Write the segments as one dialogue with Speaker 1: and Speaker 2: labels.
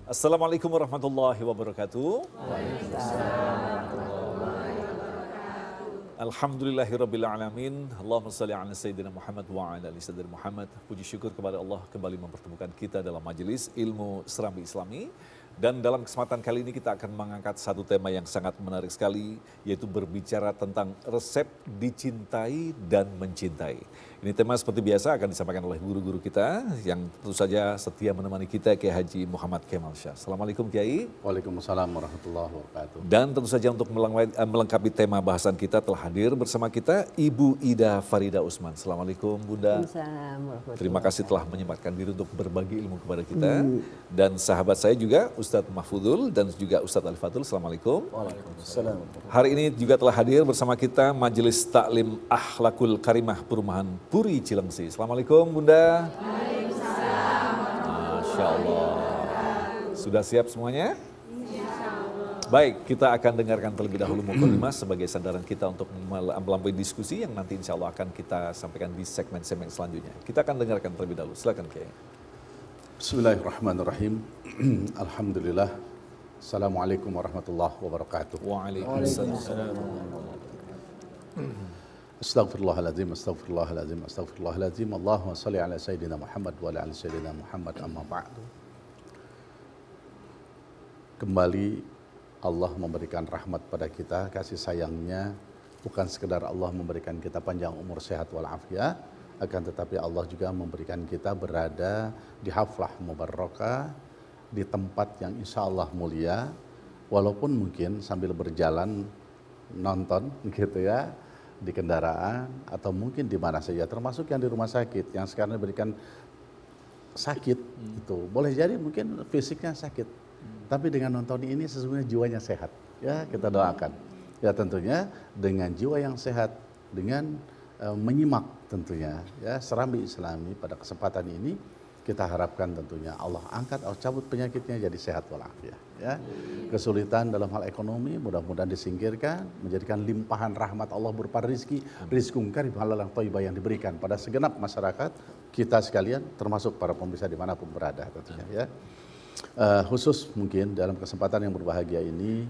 Speaker 1: Assalamualaikum warahmatullahi wabarakatuh. Alhamdulillahirabbil alamin. Allahumma shalli ala sayyidina Muhammad wa ala ali sayyidina Muhammad. Puji syukur kepada Allah kembali mempertemukan kita dalam majelis ilmu Serambi Islami. Dan dalam kesempatan kali ini kita akan mengangkat satu tema yang sangat menarik sekali, yaitu berbicara tentang resep dicintai dan mencintai. Ini tema seperti biasa akan disampaikan oleh guru-guru kita yang tentu saja setia menemani kita, Kiai Haji Muhammad Kemal Syah. Assalamualaikum Kiai.
Speaker 2: Waalaikumsalam warahmatullahi wabarakatuh.
Speaker 1: Dan tentu saja untuk melengkapi tema bahasan kita telah hadir bersama kita Ibu Ida Farida Usman. Assalamualaikum Bunda. Terima kasih telah menyempatkan diri untuk berbagi ilmu kepada kita. Dan sahabat saya juga Ustadz Mahfudul dan juga Ustadz Alifatul. Assalamualaikum.
Speaker 2: Waalaikumsalam.
Speaker 1: Hari ini juga telah hadir bersama kita Majelis Taklim Akhlakul Karimah Perumahan Puri Cilengsi. Assalamualaikum Bunda. Waalaikumsalam. Masya Allah. Sudah siap semuanya? Baik, kita akan dengarkan terlebih dahulu mukadimah sebagai sandaran kita untuk melampaui diskusi yang nanti insya Allah akan kita sampaikan di segmen-segmen selanjutnya. Kita akan dengarkan terlebih dahulu. Silakan Kiai.
Speaker 2: Bismillahirrahmanirrahim. Alhamdulillah. Assalamualaikum warahmatullahi wabarakatuh.
Speaker 1: Waalaikumsalam.
Speaker 2: Astaghfirullahaladzim, astaghfirullahaladzim, astaghfirullahaladzim. Allahumma salli ala sayyidina Muhammad wa ala ali sayyidina Muhammad, amma ba'du. Kembali Allah memberikan rahmat pada kita, kasih sayangnya bukan sekedar Allah memberikan kita panjang umur, sehat walafiat, akan tetapi Allah juga memberikan kita berada di haflah mubarakah, di tempat yang insya Allah mulia, walaupun mungkin sambil berjalan nonton gitu ya, di kendaraan atau mungkin di mana saja, termasuk yang di rumah sakit yang sekarang diberikan sakit itu boleh jadi mungkin fisiknya sakit, tapi dengan nonton ini sesungguhnya jiwanya sehat ya, kita doakan ya, tentunya dengan jiwa yang sehat, dengan menyimak tentunya ya Serambi Islami pada kesempatan ini, kita harapkan tentunya Allah angkat, Allah cabut penyakitnya jadi sehat walafiat ya. Kesulitan dalam hal ekonomi mudah-mudahan disingkirkan, menjadikan limpahan rahmat Allah berupa rizki, rizqun karim halalan thayyibah yang diberikan pada segenap masyarakat kita sekalian, termasuk para pemirsa dimanapun berada tentunya ya. Khusus mungkin dalam kesempatan yang berbahagia ini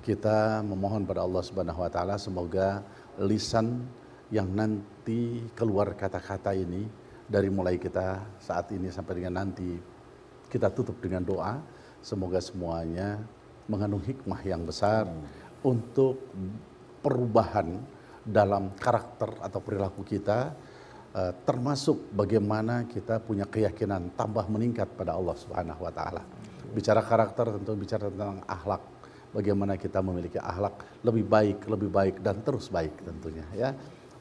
Speaker 2: kita memohon pada Allah Subhanahu wa taala semoga lisan yang nanti keluar kata-kata ini dari mulai kita saat ini sampai dengan nanti kita tutup dengan doa, semoga semuanya mengandung hikmah yang besar untuk perubahan dalam karakter atau perilaku kita, termasuk bagaimana kita punya keyakinan tambah meningkat pada Allah Subhanahu wa taala. Bicara karakter tentu bicara tentang akhlak, bagaimana kita memiliki akhlak lebih baik dan terus baik tentunya ya.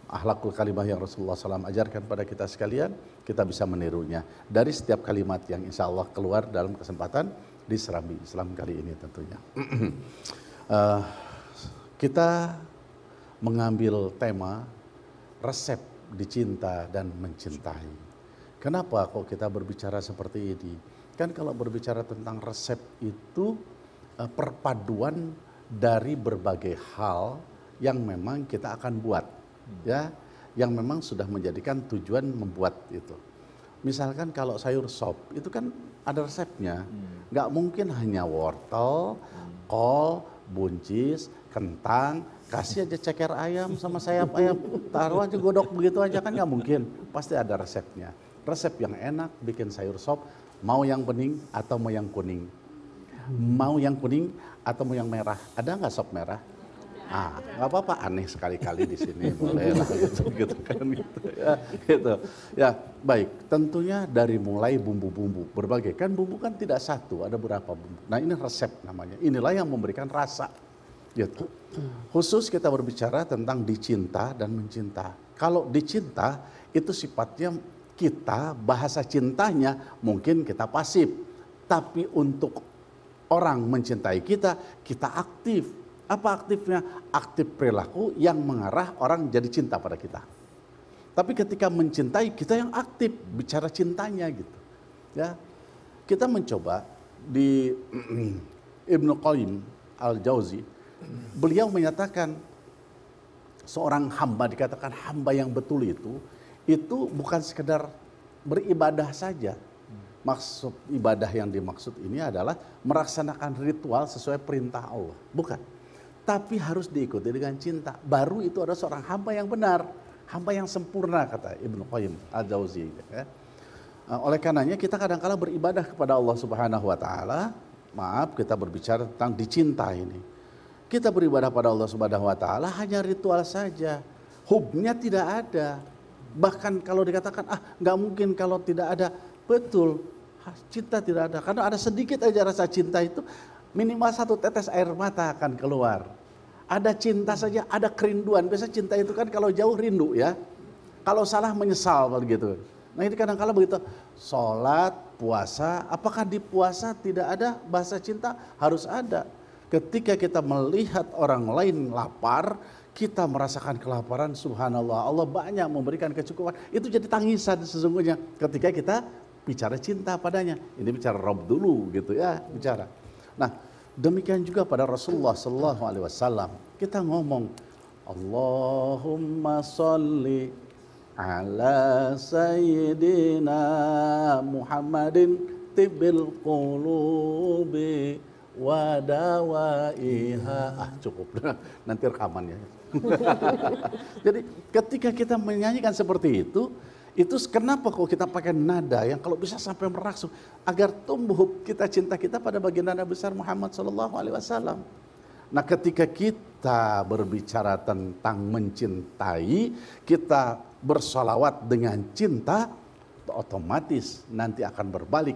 Speaker 2: Akhlakul kalimah yang Rasulullah SAW ajarkan pada kita sekalian, kita bisa menirunya dari setiap kalimat yang insya Allah keluar dalam kesempatan di Serambi Islam kali ini tentunya. Kita mengambil tema resep dicinta dan mencintai. Kenapa kok kita berbicara seperti ini? Kan kalau berbicara tentang resep itu perpaduan dari berbagai hal yang memang kita akan buat. Ya, yang memang sudah menjadikan tujuan membuat itu. Misalkan kalau sayur sop itu kan ada resepnya, nggak mungkin hanya wortel, kol, buncis, kentang, kasih aja ceker ayam sama sayap ayam, taruh aja godok begitu aja, kan nggak mungkin. Pasti ada resepnya. Resep yang enak bikin sayur sop, mau yang bening atau mau yang kuning, mau yang kuning atau mau yang merah. Ada nggak sop merah? Nggak apa-apa, aneh sekali-kali di sini boleh lah gitu kan gitu ya, gitu ya. Baik, tentunya dari mulai bumbu-bumbu berbagai, kan bumbu kan tidak satu, ada beberapa bumbu. Nah ini resep namanya, inilah yang memberikan rasa gitu. Khusus kita berbicara tentang dicinta dan mencinta. Kalau dicinta itu sifatnya kita, bahasa cintanya mungkin kita pasif, tapi untuk orang mencintai kita, kita aktif. Apa aktifnya? Aktif perilaku yang mengarah orang jadi cinta pada kita. Tapi ketika mencintai, kita yang aktif bicara cintanya gitu. Ya, kita mencoba di Ibnu Qayyim Al-Jauzi, beliau menyatakan seorang hamba, dikatakan hamba yang betul itu bukan sekedar beribadah saja. Maksud ibadah yang dimaksud ini adalah melaksanakan ritual sesuai perintah Allah, bukan. Tapi harus diikuti dengan cinta. Baru itu adalah seorang hamba yang benar, hamba yang sempurna, kata Ibnu Qayyim Al-Jauzi. Ya. Oleh karenanya kita kadang-kala beribadah kepada Allah Subhanahu wa taala. Maaf, kita berbicara tentang dicinta ini. Kita beribadah pada Allah Subhanahu wa taala hanya ritual saja. Hubnya tidak ada. Bahkan kalau dikatakan nggak mungkin kalau tidak ada, betul. Cinta tidak ada. Karena ada sedikit aja rasa cinta itu, minimal 1 tetes air mata akan keluar. Ada cinta saja, ada kerinduan. Biasa cinta itu kan kalau jauh rindu ya. Kalau salah menyesal begitu. Nah ini kadang-kala begitu. Sholat, puasa, apakah di puasa tidak ada bahasa cinta? Harus ada. Ketika kita melihat orang lain lapar, kita merasakan kelaparan, subhanallah. Allah banyak memberikan kecukupan. Itu jadi tangisan sesungguhnya ketika kita bicara cinta padanya. Ini bicara Rabb dulu gitu ya, bicara. Nah, demikian juga pada Rasulullah Sallallahu Alaihi Wasallam. Kita ngomong, Allahumma sholli ala Sayyidina Muhammadin tibbil qulubi wa dawaiha. Cukup, nanti rekamannya. Jadi ketika kita menyanyikan seperti itu kenapa kok kita pakai nada yang kalau bisa sampai merangsung agar tumbuh kita cinta kita pada baginda besar Muhammad Sallallahu Alaihi Wasallam. Nah, ketika kita berbicara tentang mencintai, kita bersolawat dengan cinta, otomatis nanti akan berbalik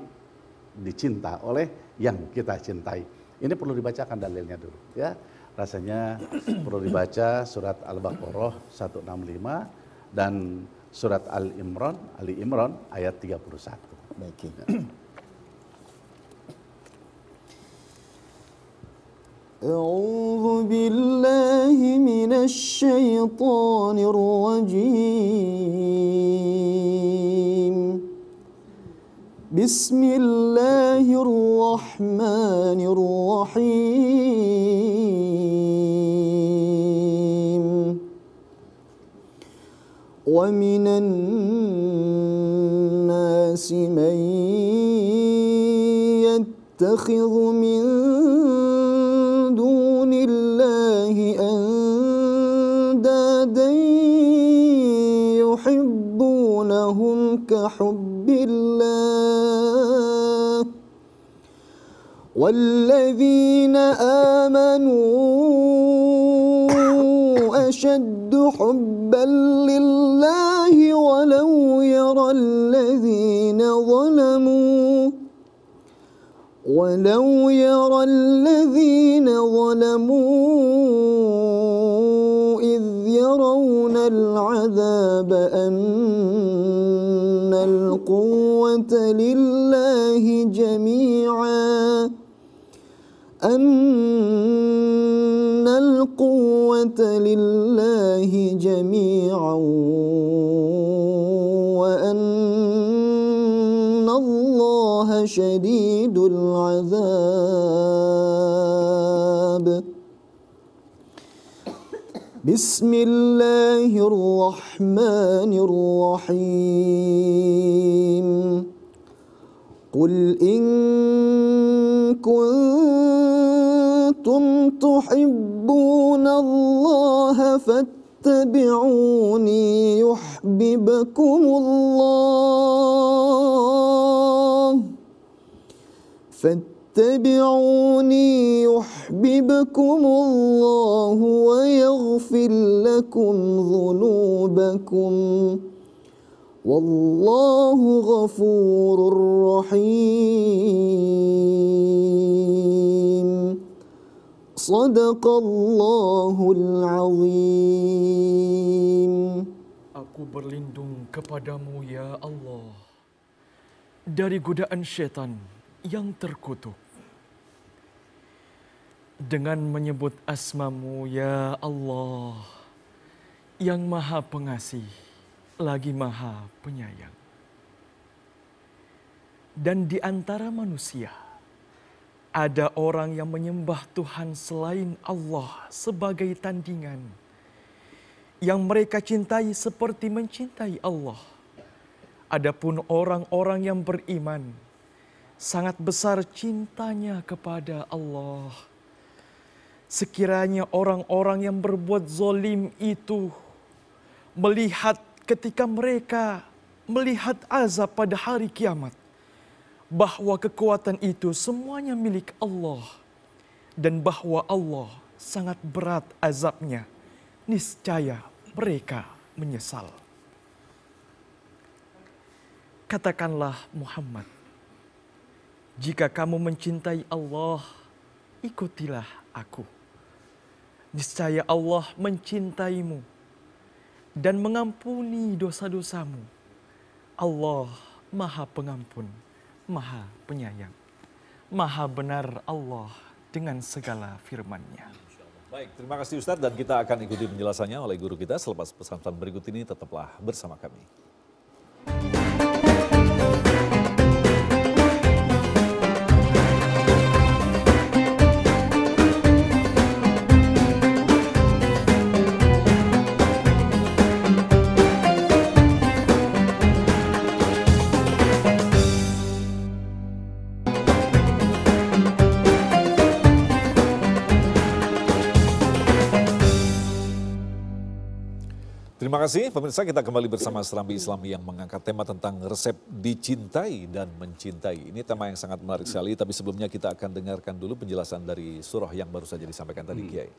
Speaker 2: dicinta oleh yang kita cintai. Ini perlu dibacakan dalilnya dulu, ya. Rasanya perlu dibaca surat Al-Baqarah 165 dan surat Ali Imran ayat 31.
Speaker 3: Baik. A'udzu billahi minasy syaithanir rajim. Bismillahirrahmanirrahim. ومن الناس من يتخذ من دون الله أندادا يحبونهم كحب الله والذين آمنوا أشد حبا لله ولو يرى الذين ظلموا إذ يرون العذاب أن القوة لله جميعا وأن الله شديد العذاب. بسم الله الرحمن الرحيم. قل إن كنتم تحبون الله فاتبعوني يحببكم الله ويغفر لكم ذنوبكم والله غفور رحيم. Sadaqallahul azim.
Speaker 4: Aku berlindung kepadamu ya Allah dari godaan syaitan yang terkutuk. dengan menyebut asmamu ya Allah, yang maha pengasih, lagi maha penyayang. Dan di antara manusia, ada orang yang menyembah Tuhan selain Allah sebagai tandingan, yang mereka cintai seperti mencintai Allah. Adapun orang-orang yang beriman, sangat besar cintanya kepada Allah. Sekiranya orang-orang yang berbuat zalim itu melihat ketika mereka melihat azab pada hari kiamat, bahwa kekuatan itu semuanya milik Allah, dan bahwa Allah sangat berat azabnya, niscaya mereka menyesal. Katakanlah Muhammad, jika kamu mencintai Allah, ikutilah aku. Niscaya Allah mencintaimu dan mengampuni dosa-dosamu. Allah Maha Pengampun, Maha Penyayang. Maha benar Allah dengan segala firman-Nya.
Speaker 1: Baik, terima kasih Ustadz, dan kita akan ikuti penjelasannya oleh guru kita selepas pesan-pesan berikut ini. Tetaplah bersama kami. Terima kasih pemirsa, kita kembali bersama Serambi Islami yang mengangkat tema tentang resep dicintai dan mencintai. Ini tema yang sangat menarik sekali, tapi sebelumnya kita akan dengarkan dulu penjelasan dari surah yang baru saja disampaikan tadi, Kiai.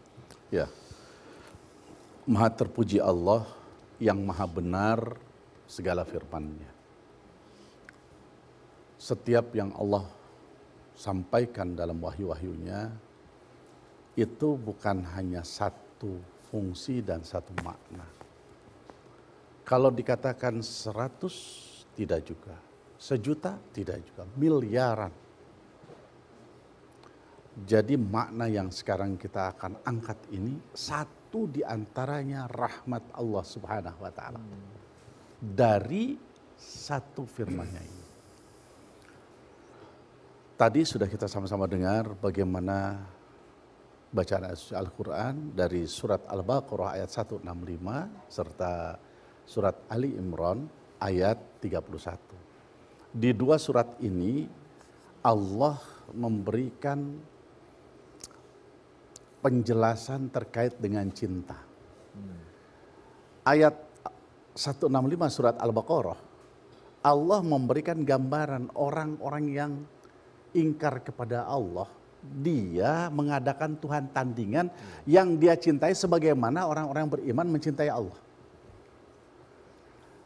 Speaker 2: Ya, Maha terpuji Allah yang maha benar segala firman-Nya. Setiap yang Allah sampaikan dalam wahyu-wahyunya itu bukan hanya satu fungsi dan satu makna. Kalau dikatakan 100 tidak juga, 1.000.000 tidak juga, miliaran. Jadi makna yang sekarang kita akan angkat ini satu di antaranya rahmat Allah Subhanahu wa taala. Dari satu firman-Nya ini. Tadi sudah kita sama-sama dengar bagaimana bacaan Al-Quran dari surat Al-Baqarah ayat 165 serta surat Ali Imran ayat 31. Di dua surat ini Allah memberikan penjelasan terkait dengan cinta. Ayat 165 surat Al-Baqarah, Allah memberikan gambaran orang-orang yang ingkar kepada Allah. Dia mengadakan Tuhan tandingan yang dia cintai sebagaimana orang-orang beriman mencintai Allah.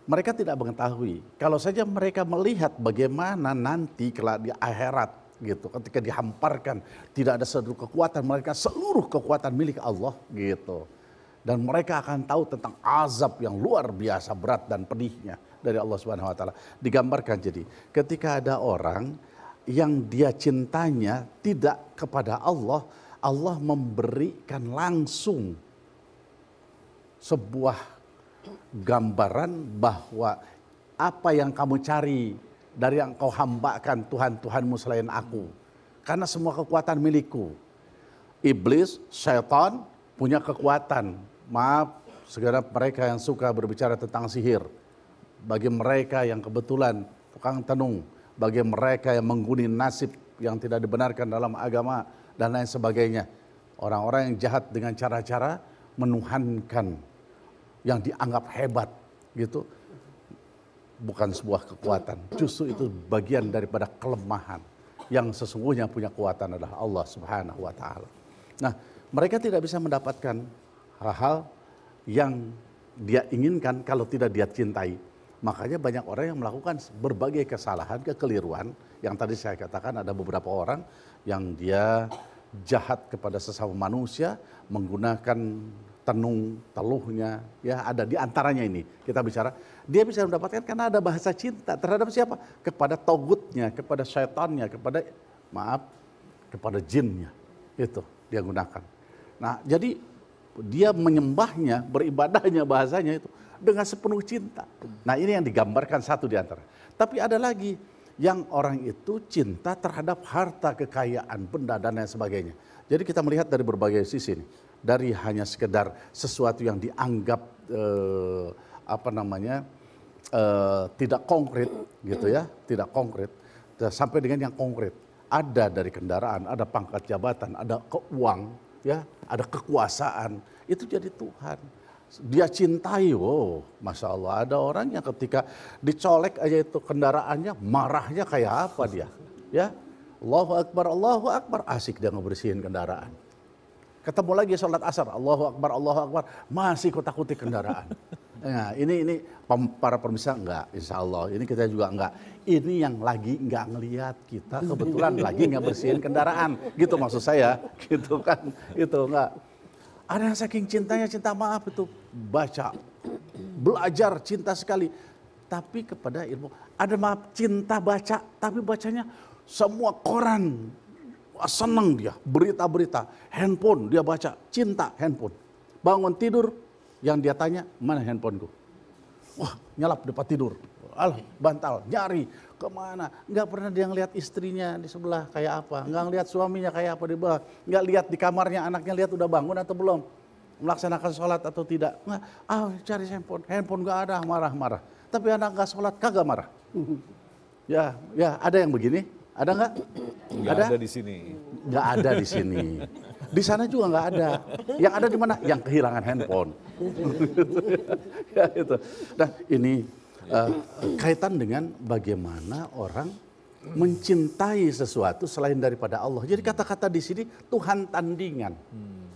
Speaker 2: Mereka tidak mengetahui, kalau saja mereka melihat bagaimana nanti kelak di akhirat gitu, ketika dihamparkan tidak ada satu kekuatan, mereka seluruh kekuatan milik Allah gitu. Dan mereka akan tahu tentang azab yang luar biasa berat dan pedihnya dari Allah Subhanahu wa taala. Digambarkan jadi ketika ada orang yang dia cintanya tidak kepada Allah, Allah memberikan langsung sebuah gambaran bahwa apa yang kamu cari dari yang kau hambakan Tuhan-Tuhanmu selain aku. Karena semua kekuatan milikku. Iblis, syaitan punya kekuatan. Maaf, segenap mereka yang suka berbicara tentang sihir. Bagi mereka yang kebetulan tukang tenung. Bagi mereka yang mengguni nasib yang tidak dibenarkan dalam agama dan lain sebagainya. Orang-orang yang jahat dengan cara-cara menuhankan yang dianggap hebat gitu, bukan sebuah kekuatan, justru itu bagian daripada kelemahan. Yang sesungguhnya punya kekuatan adalah Allah Subhanahu wa taala. Nah, mereka tidak bisa mendapatkan hal-hal yang dia inginkan kalau tidak dia cintai. Makanya banyak orang yang melakukan berbagai kesalahan, kekeliruan. Yang tadi saya katakan ada beberapa orang yang dia jahat kepada sesama manusia menggunakan tenung, teluhnya, ya ada di antaranya ini kita bicara. Dia bisa mendapatkan karena ada bahasa cinta terhadap siapa? Kepada togutnya, kepada syaitannya, kepada kepada jinnya. Itu dia gunakan. Nah, jadi dia menyembahnya, beribadahnya bahasanya itu dengan sepenuh cinta. Nah, ini yang digambarkan satu di antara. Tapi ada lagi yang orang itu cinta terhadap harta, kekayaan, benda dan lain sebagainya. Jadi kita melihat dari berbagai sisi nih. Dari hanya sekedar sesuatu yang dianggap tidak konkret gitu ya, tidak konkret, sampai dengan yang konkret. Ada dari kendaraan, ada pangkat jabatan, ada keuang, ya, ada kekuasaan, itu jadi Tuhan. Dia cintai, Masya Allah, ada orang yang ketika dicolek aja itu kendaraannya, marahnya kayak apa dia, ya, Allahu Akbar, asik dia ngebersihin kendaraan. Ketemu lagi sholat asar, Allahu Akbar, masih kotak-kotik kendaraan. Nah, ini para pemirsa enggak, insya Allah, ini kita juga enggak. Ini yang lagi enggak ngelihat kita, kebetulan lagi nggak bersihin kendaraan, gitu maksud saya, gitu kan, itu enggak. Ada yang saking cintanya, cinta maaf itu, baca, belajar, cinta sekali. Tapi kepada ilmu, ada maaf cinta baca, tapi bacanya semua koran, senang dia, berita-berita, handphone dia baca, cinta handphone. Bangun tidur, yang dia tanya, mana handphoneku? Wah, nyalap depan tidur. Alah, bantal, nyari, kemana? Nggak pernah dia ngeliat istrinya di sebelah kayak apa. Nggak ngeliat suaminya kayak apa di bawah. Nggak lihat di kamarnya anaknya, lihat udah bangun atau belum. Melaksanakan sholat atau tidak. Nggak, cari handphone nggak ada, marah-marah. Tapi anak nggak sholat, kagak marah. Ya, ada yang begini? Ada nggak?
Speaker 1: Nggak ada di sini.
Speaker 2: Nggak ada di sini. Di sana juga nggak ada. Yang ada di mana? Yang kehilangan handphone. Ya, itu. Nah, ini kaitan dengan bagaimana orang mencintai sesuatu selain daripada Allah. Jadi kata-kata di sini Tuhan tandingan.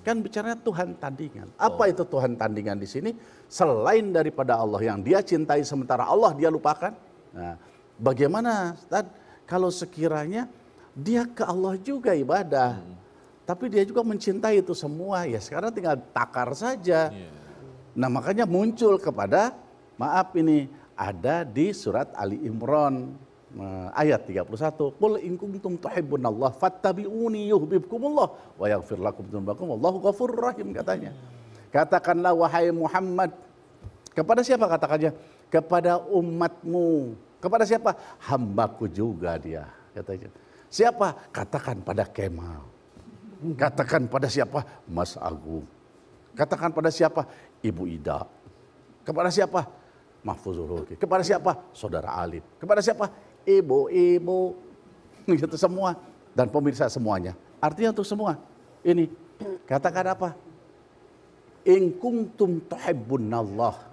Speaker 2: Kan bicaranya Tuhan tandingan. Apa itu Tuhan tandingan di sini? Selain daripada Allah yang dia cintai sementara Allah dia lupakan. Nah, bagaimana kalau sekiranya dia ke Allah juga ibadah. Tapi dia juga mencintai itu semua. Ya sekarang tinggal takar saja. Nah, makanya muncul kepada, maaf ini ada di surat Ali Imran ayat 31. Qul in kuntum tuhibbunallah fattabi'uni yuhibbukumullah wa yaghfir lakum dzunubakum wallahu ghafurur rahim, katanya. Katakanlah wahai Muhammad, kepada siapa katakannya? Kepada umatmu. Kepada siapa? Hambaku juga dia, katanya. Siapa? Katakan pada Kemal. Katakan pada siapa? Mas Agung. Katakan pada siapa? Ibu Ida. Kepada siapa? Mahfuzul Hulki. Kepada siapa? Saudara Alif. Kepada siapa? Ibu-ibu. Gitu semua. Dan pemirsa semuanya. Artinya untuk semua. Ini. Katakan apa? In kuntum tuhibbunallah.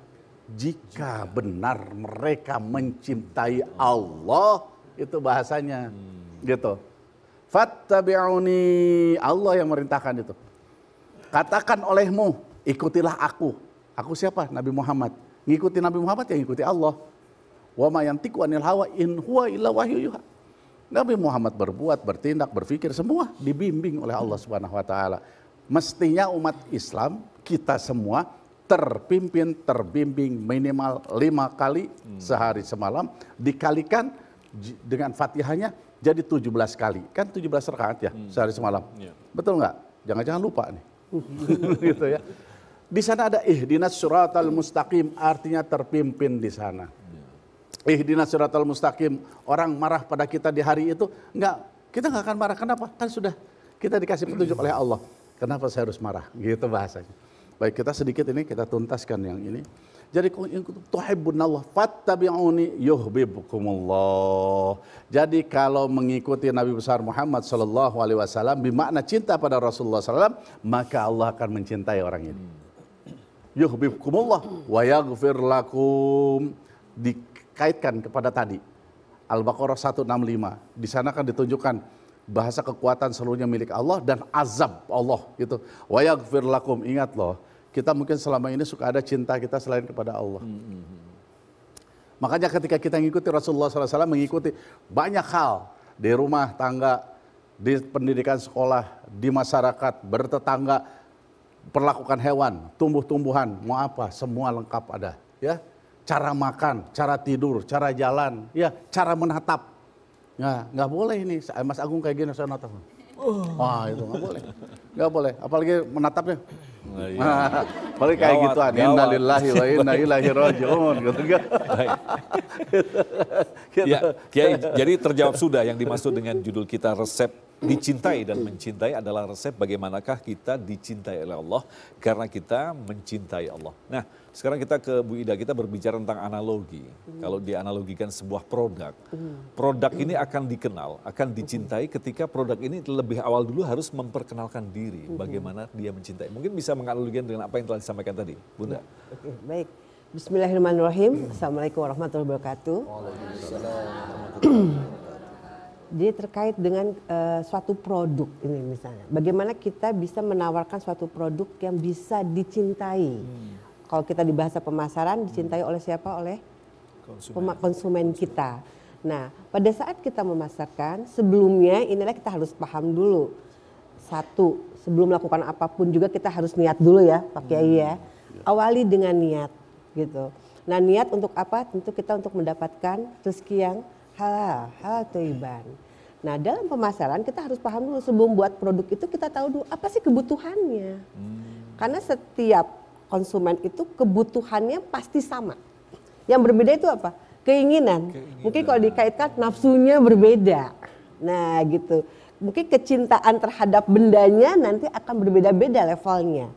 Speaker 2: Jika benar mereka mencintai Allah. Itu bahasanya. Gitu. Fattabi'uni. Allah yang merintahkan itu. Katakan olehmu, ikutilah aku. Aku siapa? Nabi Muhammad. Ngikuti Nabi Muhammad yang ngikuti Allah. Wa ma yantiqu anil hawa in huwa illa wahyu yuha. Nabi Muhammad berbuat, bertindak, berpikir semua dibimbing oleh Allah Subhanahu wa taala. Mestinya umat Islam kita semua terbimbing minimal 5 kali sehari semalam, dikalikan dengan Fatihahnya jadi 17 kali. Kan 17 rakaat ya sehari semalam. Betul nggak? Jangan-jangan lupa nih. Gitu ya. Di sana ada ihdinas siratal mustaqim, artinya terpimpin di sana. Ihdinas siratal mustaqim, orang marah pada kita di hari itu, kita nggak akan marah. Kenapa? Kan sudah kita dikasih petunjuk oleh Allah. Kenapa saya harus marah? Gitu bahasanya. Baik, kita sedikit ini kita tuntaskan yang ini. Jadi tuhibbunallah fattabi'uni yuhibbukumullah. Jadi kalau mengikuti Nabi besar Muhammad sallallahu alaihi wasallam bermakna cinta pada Rasulullah sallallahu, maka Allah akan mencintai orang ini. Yuhibbukumullah wa yaghfir lakum, dikaitkan kepada tadi Al-Baqarah 165. Di sana kan ditunjukkan bahasa kekuatan seluruhnya milik Allah dan azab Allah gitu. Wa yaghfir lakum, ingat loh. Kita mungkin selama ini suka ada cinta kita selain kepada Allah. Makanya ketika kita mengikuti Rasulullah SAW, mengikuti banyak hal di rumah tangga, di pendidikan sekolah, di masyarakat, bertetangga, perlakukan hewan, tumbuh-tumbuhan, mau apa, semua lengkap ada. Ya, cara makan, cara tidur, cara jalan, ya, cara menatap. Ya, nggak boleh ini, Mas Agung kayak gini saya natap. Wah, itu nggak boleh. nggak boleh. Apalagi menatapnya.
Speaker 1: Nah, iya.
Speaker 2: Apalagi kayak
Speaker 1: Gawat,
Speaker 2: gituan.
Speaker 1: gawat.
Speaker 2: Inna lillahi wa inna ilaihi raji'un. Gitu kan.
Speaker 1: Baik. Ya, Kiai, jadi terjawab sudah yang dimaksud dengan judul kita resep dicintai dan mencintai adalah resep bagaimanakah kita dicintai oleh Allah karena kita mencintai Allah. Nah, sekarang kita ke Bu Ida, kita berbicara tentang analogi. Kalau dianalogikan sebuah produk, produk ini akan dikenal, akan dicintai ketika produk ini lebih awal dulu harus memperkenalkan diri, bagaimana dia mencintai. Mungkin bisa menganalogikan dengan apa yang telah disampaikan tadi, Bunda.
Speaker 5: Oke, baik. Bismillahirrahmanirrahim. Assalamualaikum warahmatullahi wabarakatuh. Jadi terkait dengan suatu produk ini misalnya, bagaimana kita bisa menawarkan suatu produk yang bisa dicintai. Kalau kita di bahasa pemasaran, dicintai oleh siapa? Oleh konsumen kita. Nah, pada saat kita memasarkan, sebelumnya inilah kita harus paham dulu. Satu, sebelum melakukan apapun juga kita harus niat dulu ya, Pak Kiai ya. Awali dengan niat gitu. Nah, niat untuk apa? Tentu kita untuk mendapatkan rezeki yang halal thayyiban. Nah, dalam pemasaran kita harus paham dulu sebelum buat produk itu kita tahu dulu apa sih kebutuhannya. Karena setiap konsumen itu kebutuhannya pasti sama. Yang berbeda itu apa? Keinginan. Mungkin kalau dikaitkan nafsunya berbeda. Nah, gitu. Mungkin kecintaan terhadap bendanya nanti akan berbeda-beda levelnya.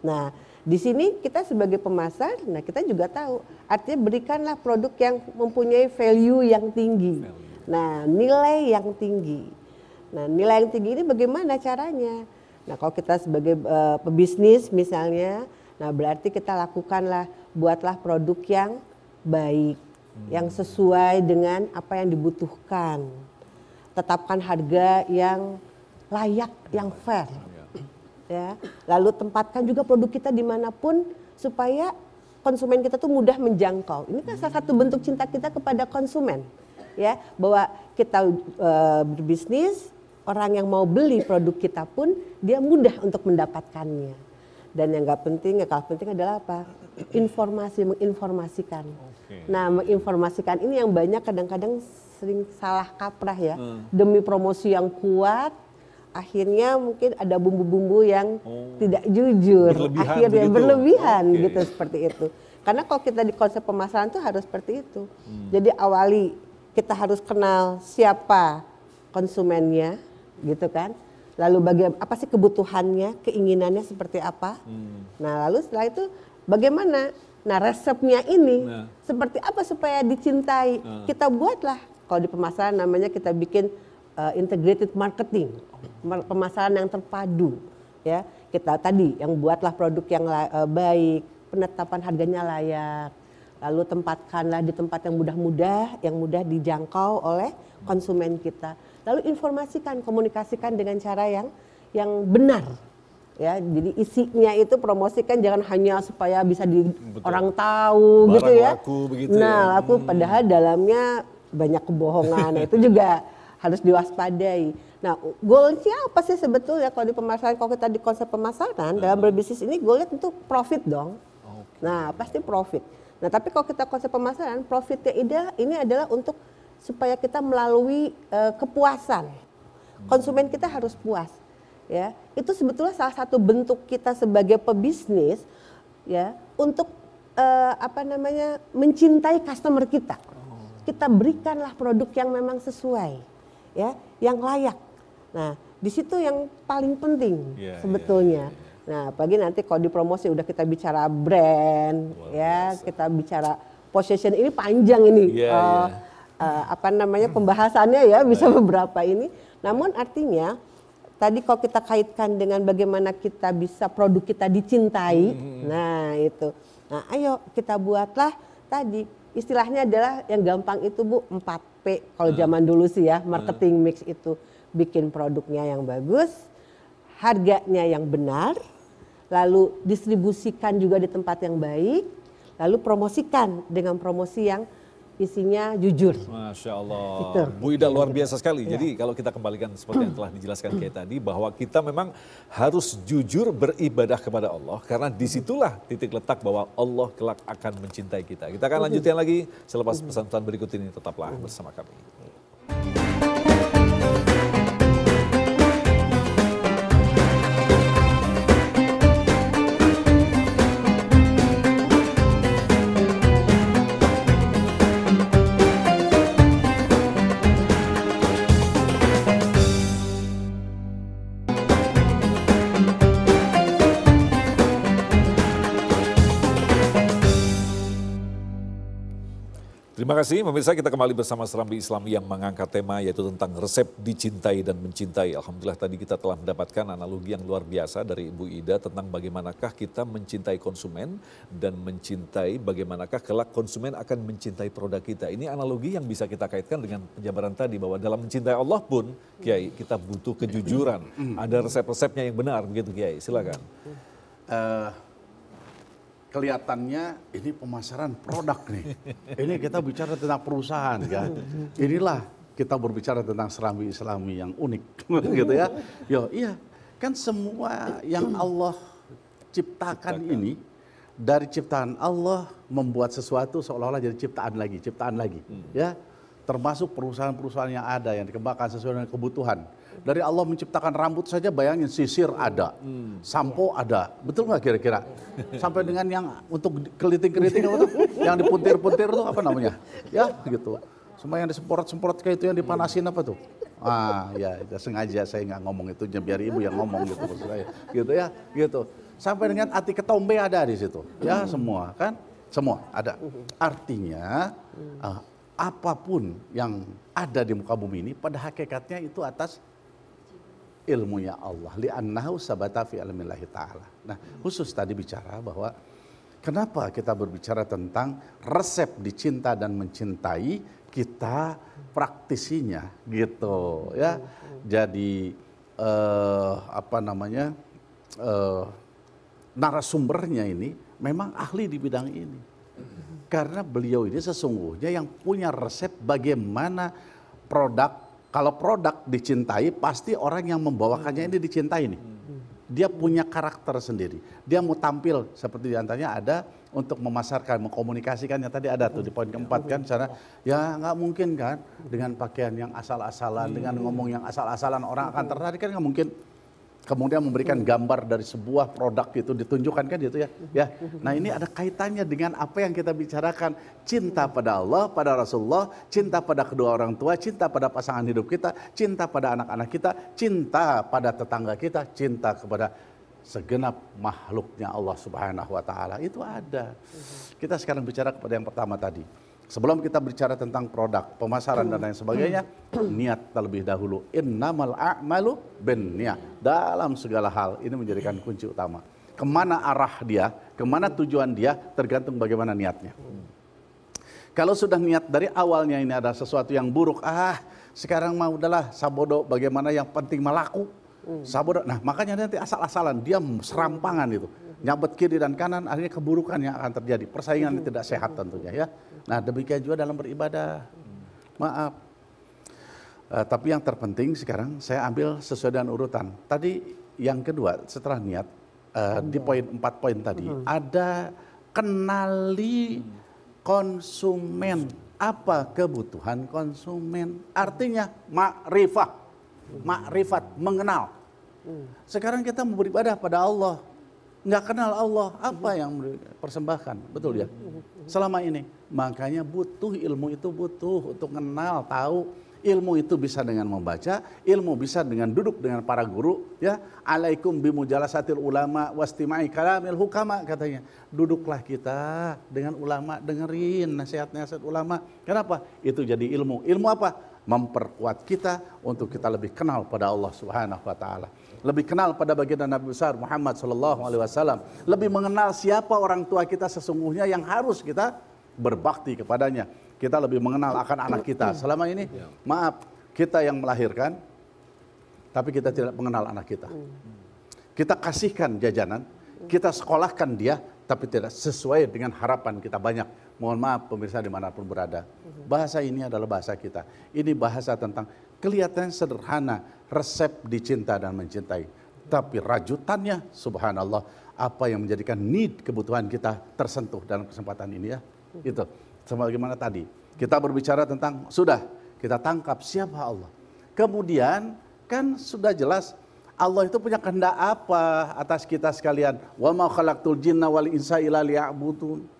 Speaker 5: Nah, di sini kita sebagai pemasar, nah kita juga tahu artinya berikanlah produk yang mempunyai value yang tinggi. Nah, nilai yang tinggi. Nah, nilai yang tinggi ini bagaimana caranya? Nah, kalau kita sebagai pebisnis misalnya, nah berarti kita lakukanlah, buatlah produk yang baik, yang sesuai dengan apa yang dibutuhkan. Tetapkan harga yang layak, yang fair. Ya, lalu tempatkan juga produk kita dimanapun supaya konsumen kita tuh mudah menjangkau. Ini kan salah satu bentuk cinta kita kepada konsumen. Ya, bahwa kita berbisnis, orang yang mau beli produk kita pun dia mudah untuk mendapatkannya. Dan yang nggak penting, yang kalah penting adalah apa? Informasi, menginformasikan. Nah, menginformasikan ini yang banyak kadang-kadang sering salah kaprah ya. Demi promosi yang kuat, akhirnya mungkin ada bumbu-bumbu yang tidak jujur. Akhirnya berlebihan gitu seperti itu. Karena kalau kita di konsep pemasaran tuh harus seperti itu. Jadi awali kita harus kenal siapa konsumennya, gitu kan. Lalu apa sih kebutuhannya, keinginannya seperti apa. Nah, lalu setelah itu bagaimana? Nah, resepnya ini seperti apa supaya dicintai? Kita buatlah, kalau di pemasaran namanya kita bikin integrated marketing, pemasaran yang terpadu. Ya, kita tadi yang buatlah produk yang baik, penetapan harganya layak. Lalu tempatkanlah di tempat yang mudah dijangkau oleh konsumen kita. Lalu informasikan, komunikasikan dengan cara yang benar. Ya, jadi isinya itu promosikan jangan hanya supaya bisa orang tahu.
Speaker 1: Barang
Speaker 5: gitu ya.
Speaker 1: Laku, begitu
Speaker 5: nah, laku padahal dalamnya banyak kebohongan. Nah, itu juga harus diwaspadai. Nah, goalnya apa sih sebetulnya kalau di pemasaran, kalau kita di konsep pemasaran dalam berbisnis ini goalnya tentu profit dong. Nah, pasti profit. Nah, tapi kalau kita konsep pemasaran, profitnya ini adalah untuk supaya kita melalui kepuasan. Konsumen kita harus puas. Ya, itu sebetulnya salah satu bentuk kita sebagai pebisnis ya untuk mencintai customer kita. Kita berikanlah produk yang memang sesuai, ya, yang layak. Nah, di situ yang paling penting sebetulnya. Nah, apalagi nanti kalau di promosi udah kita bicara brand, kita bicara possession, ini panjang ini. Pembahasannya ya bisa beberapa ini. Namun artinya tadi kalau kita kaitkan dengan bagaimana kita bisa produk kita dicintai, nah itu. Nah, ayo kita buatlah tadi istilahnya adalah yang gampang itu Bu, 4P kalau zaman dulu sih ya, marketing mix itu. Bikin produknya yang bagus, harganya yang benar, lalu distribusikan juga di tempat yang baik, lalu promosikan dengan promosi yang isinya jujur.
Speaker 1: Masya Allah.
Speaker 5: Itu.
Speaker 1: Bu Ida luar biasa sekali. Jadi kalau kita kembalikan seperti yang telah dijelaskan kayak tadi, bahwa kita memang harus jujur beribadah kepada Allah. Karena disitulah titik letak bahwa Allah kelak akan mencintai kita. Kita akan lanjutkan lagi selepas pesan-pesan berikut ini. Tetaplah bersama kami. Terima kasih pemirsa, kita kembali bersama Serambi Islami yang mengangkat tema yaitu tentang resep dicintai dan mencintai. Alhamdulillah tadi kita telah mendapatkan analogi yang luar biasa dari Ibu Ida tentang bagaimanakah kita mencintai konsumen dan mencintai bagaimanakah kelak konsumen akan mencintai produk kita. Ini analogi yang bisa kita kaitkan dengan penjabaran tadi bahwa dalam mencintai Allah pun Kiai kita butuh kejujuran. Ada resep-resepnya yang benar begitu Kiai, silakan.
Speaker 2: Kelihatannya ini pemasaran produk nih. Ini kita bicara tentang perusahaan kan. Inilah kita berbicara tentang Serambi Islami yang unik gitu ya. Yo, iya, kan semua yang Allah ciptakan ini dari ciptaan Allah membuat sesuatu seolah-olah jadi ciptaan lagi, ya. Termasuk perusahaan-perusahaan yang ada yang dikembangkan sesuai dengan kebutuhan. Dari Allah menciptakan rambut saja, bayangin sisir ada, sampo ada, betul nggak kira-kira? Sampai dengan yang untuk keriting-keriting yang dipuntir-puntir itu apa namanya? Ya gitu. Semua yang disemprot-semprot kayak itu yang dipanasin apa tuh? Ya sengaja saya nggak ngomong itu, biar ibu yang ngomong gitu maksud saya. Gitu ya, gitu. Sampai dengan ati ketombe ada di situ. Ya semua kan, semua ada. Artinya apapun yang ada di muka bumi ini pada hakikatnya itu atas ilmunya Allah, li'annahu sabata fi ilmillahi ta'ala. Nah, khusus tadi bicara bahwa kenapa kita berbicara tentang resep dicinta dan mencintai, kita praktisinya gitu ya. Jadi narasumbernya ini memang ahli di bidang ini. Karena beliau ini sesungguhnya yang punya resep bagaimana produk. Kalau produk dicintai, pasti orang yang membawakannya ini dicintai nih. Dia punya karakter sendiri. Dia mau tampil seperti diantaranya ada untuk memasarkan, mengkomunikasikan yang tadi ada tuh di poin keempat kan. Cara ya nggak mungkin kan dengan pakaian yang asal-asalan, dengan ngomong yang asal-asalan orang akan tertarik kan nggak mungkin. Kemudian memberikan gambar dari sebuah produk itu ditunjukkan kan gitu ya. Ya. Nah ini ada kaitannya dengan apa yang kita bicarakan. Cinta pada Allah, pada Rasulullah, cinta pada kedua orang tua, cinta pada pasangan hidup kita, cinta pada anak-anak kita, cinta pada tetangga kita, cinta kepada segenap makhluknya Allah Subhanahu wa Ta'ala. Itu ada. Kita sekarang bicara kepada yang pertama tadi. Sebelum kita bicara tentang produk, pemasaran dan lain sebagainya, niat terlebih dahulu. Innamal a'malu binniyat. Dalam segala hal ini menjadikan kunci utama. Kemana arah dia, kemana tujuan dia, tergantung bagaimana niatnya. Kalau sudah niat dari awalnya ini ada sesuatu yang buruk, sekarang mah udahlah sabodo bagaimana yang penting malaku. Sabodo. Nah makanya nanti asal-asalan, dia serampangan itu. Nyabet kiri dan kanan, akhirnya keburukan yang akan terjadi. Persaingan yang tidak sehat tentunya ya. Nah demikian juga dalam beribadah. Maaf. Tapi yang terpenting sekarang saya ambil sesuai dengan urutan. Tadi yang kedua setelah niat, di poin 4 poin tadi, ada kenali konsumen. Apa kebutuhan konsumen? Artinya makrifat, mengenal. Sekarang kita mau beribadah pada Allah. Nggak kenal Allah, apa yang persembahkan, betul ya? Selama ini, makanya butuh ilmu itu butuh untuk kenal, tahu. Ilmu itu bisa dengan membaca, ilmu bisa dengan duduk dengan para guru, ya. Alaikum bimujalasatil ulama wastima'i kalamil hukama katanya. Duduklah kita dengan ulama, dengerin nasihat-nasihat ulama. Kenapa? Itu jadi ilmu. Ilmu apa? Memperkuat kita untuk kita lebih kenal pada Allah Subhanahu wa Ta'ala. Lebih kenal pada baginda Nabi besar Muhammad sallallahu alaihi wasallam, lebih mengenal siapa orang tua kita sesungguhnya yang harus kita berbakti kepadanya. Kita lebih mengenal akan anak kita. Selama ini, maaf, kita yang melahirkan, tapi kita tidak mengenal anak kita. Kita kasihkan jajanan, kita sekolahkan dia, tapi tidak sesuai dengan harapan kita banyak. Mohon maaf pemirsa dimanapun berada. Bahasa ini adalah bahasa kita. Ini bahasa tentang kelihatan sederhana, resep dicinta dan mencintai. Tapi rajutannya, subhanallah, apa yang menjadikan need kebutuhan kita tersentuh dalam kesempatan ini ya. Itu. Sebagaimana tadi, kita berbicara tentang, sudah kita tangkap siapa Allah. Kemudian kan sudah jelas Allah itu punya kehendak apa atas kita sekalian. Wa ma khalaqtul jinna wal insa illa liya'budun.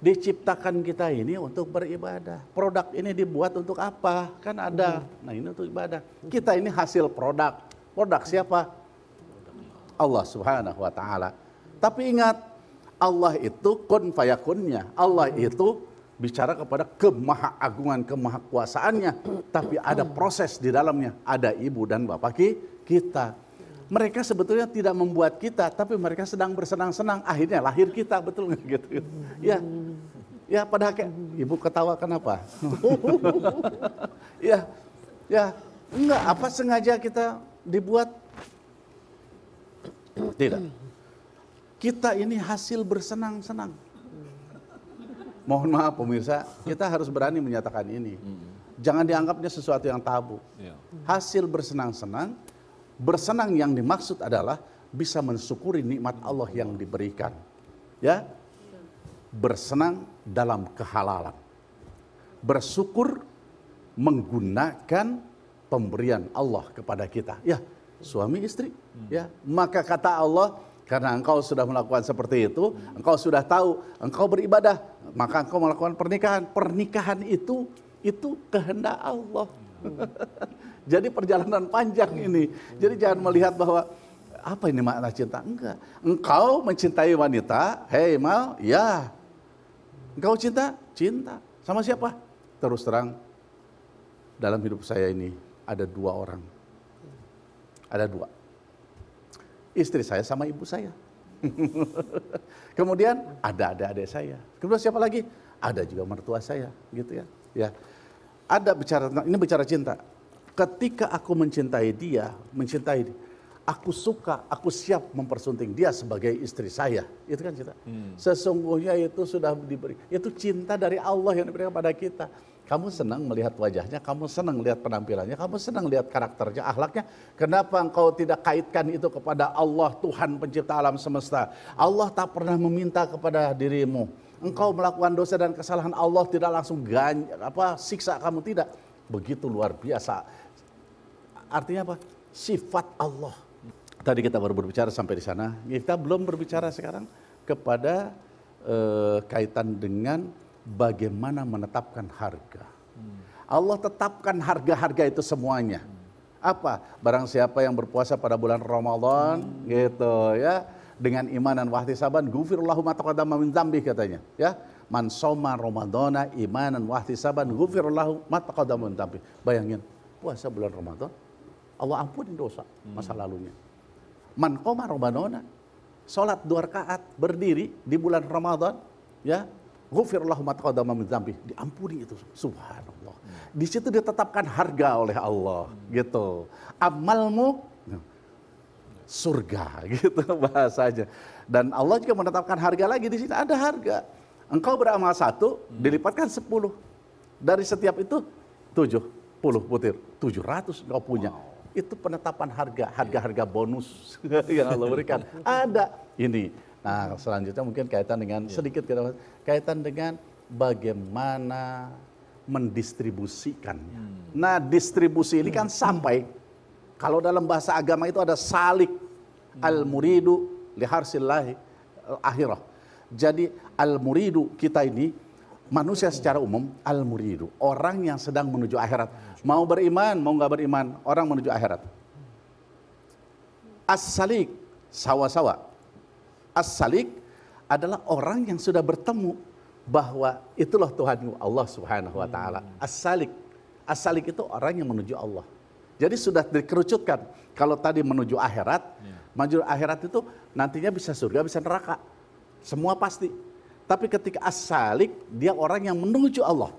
Speaker 2: Diciptakan kita ini untuk beribadah. Produk ini dibuat untuk apa? Kan ada. Nah ini untuk ibadah. Kita ini hasil produk. Produk siapa? Allah Subhanahu wa Ta'ala. Tapi ingat, Allah itu kun fayakunnya. Allah itu bicara kepada kemahaagungan, kemahakuasaannya, tapi ada proses di dalamnya, ada ibu dan bapak kita. Mereka sebetulnya tidak membuat kita, tapi mereka sedang bersenang-senang, akhirnya lahir kita, betul nggak gitu? Ya, ya pada kayak ibu ketawa kenapa? Ya, ya enggak, apa sengaja kita dibuat? Tidak. Kita ini hasil bersenang-senang. Mohon maaf pemirsa, kita harus berani menyatakan ini. Jangan dianggapnya sesuatu yang tabu. Hasil bersenang-senang, bersenang yang dimaksud adalah bisa mensyukuri nikmat Allah yang diberikan. Ya, bersenang dalam kehalalan. Bersyukur menggunakan pemberian Allah kepada kita. Ya, suami istri. Ya, maka kata Allah, karena engkau sudah melakukan seperti itu, engkau sudah tahu, engkau beribadah, maka engkau melakukan pernikahan. Pernikahan itu kehendak Allah. Jadi perjalanan panjang ini. Jadi jangan melihat bahwa apa ini makna cinta. Enggak. Engkau mencintai wanita, hei Mal, ya. Engkau cinta? Cinta. Sama siapa? Terus terang, dalam hidup saya ini ada 2 orang. Ada 2. Istri saya sama ibu saya. Kemudian ada adik-adik saya. Kemudian siapa lagi? Ada juga mertua saya, gitu ya. Ya. Ada ini bicara cinta. Ketika aku mencintai dia, aku suka, aku siap mempersunting dia sebagai istri saya. Itu kan cinta. Sesungguhnya itu sudah diberi. Itu cinta dari Allah yang diberikan pada kita. Kamu senang melihat wajahnya, kamu senang melihat penampilannya, kamu senang melihat karakternya, akhlaknya. Kenapa engkau tidak kaitkan itu kepada Allah, Tuhan pencipta alam semesta? Allah tak pernah meminta kepada dirimu. Engkau melakukan dosa dan kesalahan, Allah tidak langsung siksa kamu, tidak. Begitu luar biasa. Artinya apa? Sifat Allah. Tadi kita baru berbicara sampai di sana. Kita belum berbicara sekarang kepada kaitan dengan bagaimana menetapkan harga. Allah tetapkan harga-harga itu semuanya. Apa? Barang siapa yang berpuasa pada bulan Ramadan, gitu ya, dengan iman dan wahtisaban, ghufirallahu ma taqaddama min dzambi katanya, ya. Man shoma ramadhana imanan wahtisaban, ghufirallahu ma taqaddama min dzambi. Bayangin, puasa bulan Ramadan, Allah ampuni dosa masa lalunya. Man qoma ramadhana, salat 2 rakaat berdiri di bulan Ramadan, ya. Ghufirallahu ma taqaddama min dzambi, diampuni itu, subhanallah. Di situ ditetapkan harga oleh Allah, gitu. Amalmu surga, gitu bahasanya. Dan Allah juga menetapkan harga lagi di sini, ada harga. Engkau beramal 1, dilipatkan 10. Dari setiap itu 70 butir, 700 engkau punya. Itu penetapan harga bonus yang Allah berikan. Ada ini. Nah, selanjutnya mungkin kaitan dengan sedikit kaitan dengan bagaimana mendistribusikannya. Nah, distribusi ini kan sampai, kalau dalam bahasa agama itu ada salik, al-muridu liharsillahi akhirah. Jadi al-muridu kita ini manusia secara umum, al-muridu, orang yang sedang menuju akhirat. Mau beriman, mau nggak beriman, orang menuju akhirat. As-salik, sawa-sawa. As-salik adalah orang yang sudah bertemu bahwa itulah Tuhanmu, Allah Subhanahu wa taala. As-salik. As-salik itu orang yang menuju Allah. Jadi sudah dikerucutkan. Kalau tadi menuju akhirat, menuju akhirat itu nantinya bisa surga, bisa neraka. Semua pasti. Tapi ketika as-salik, dia orang yang menuju Allah,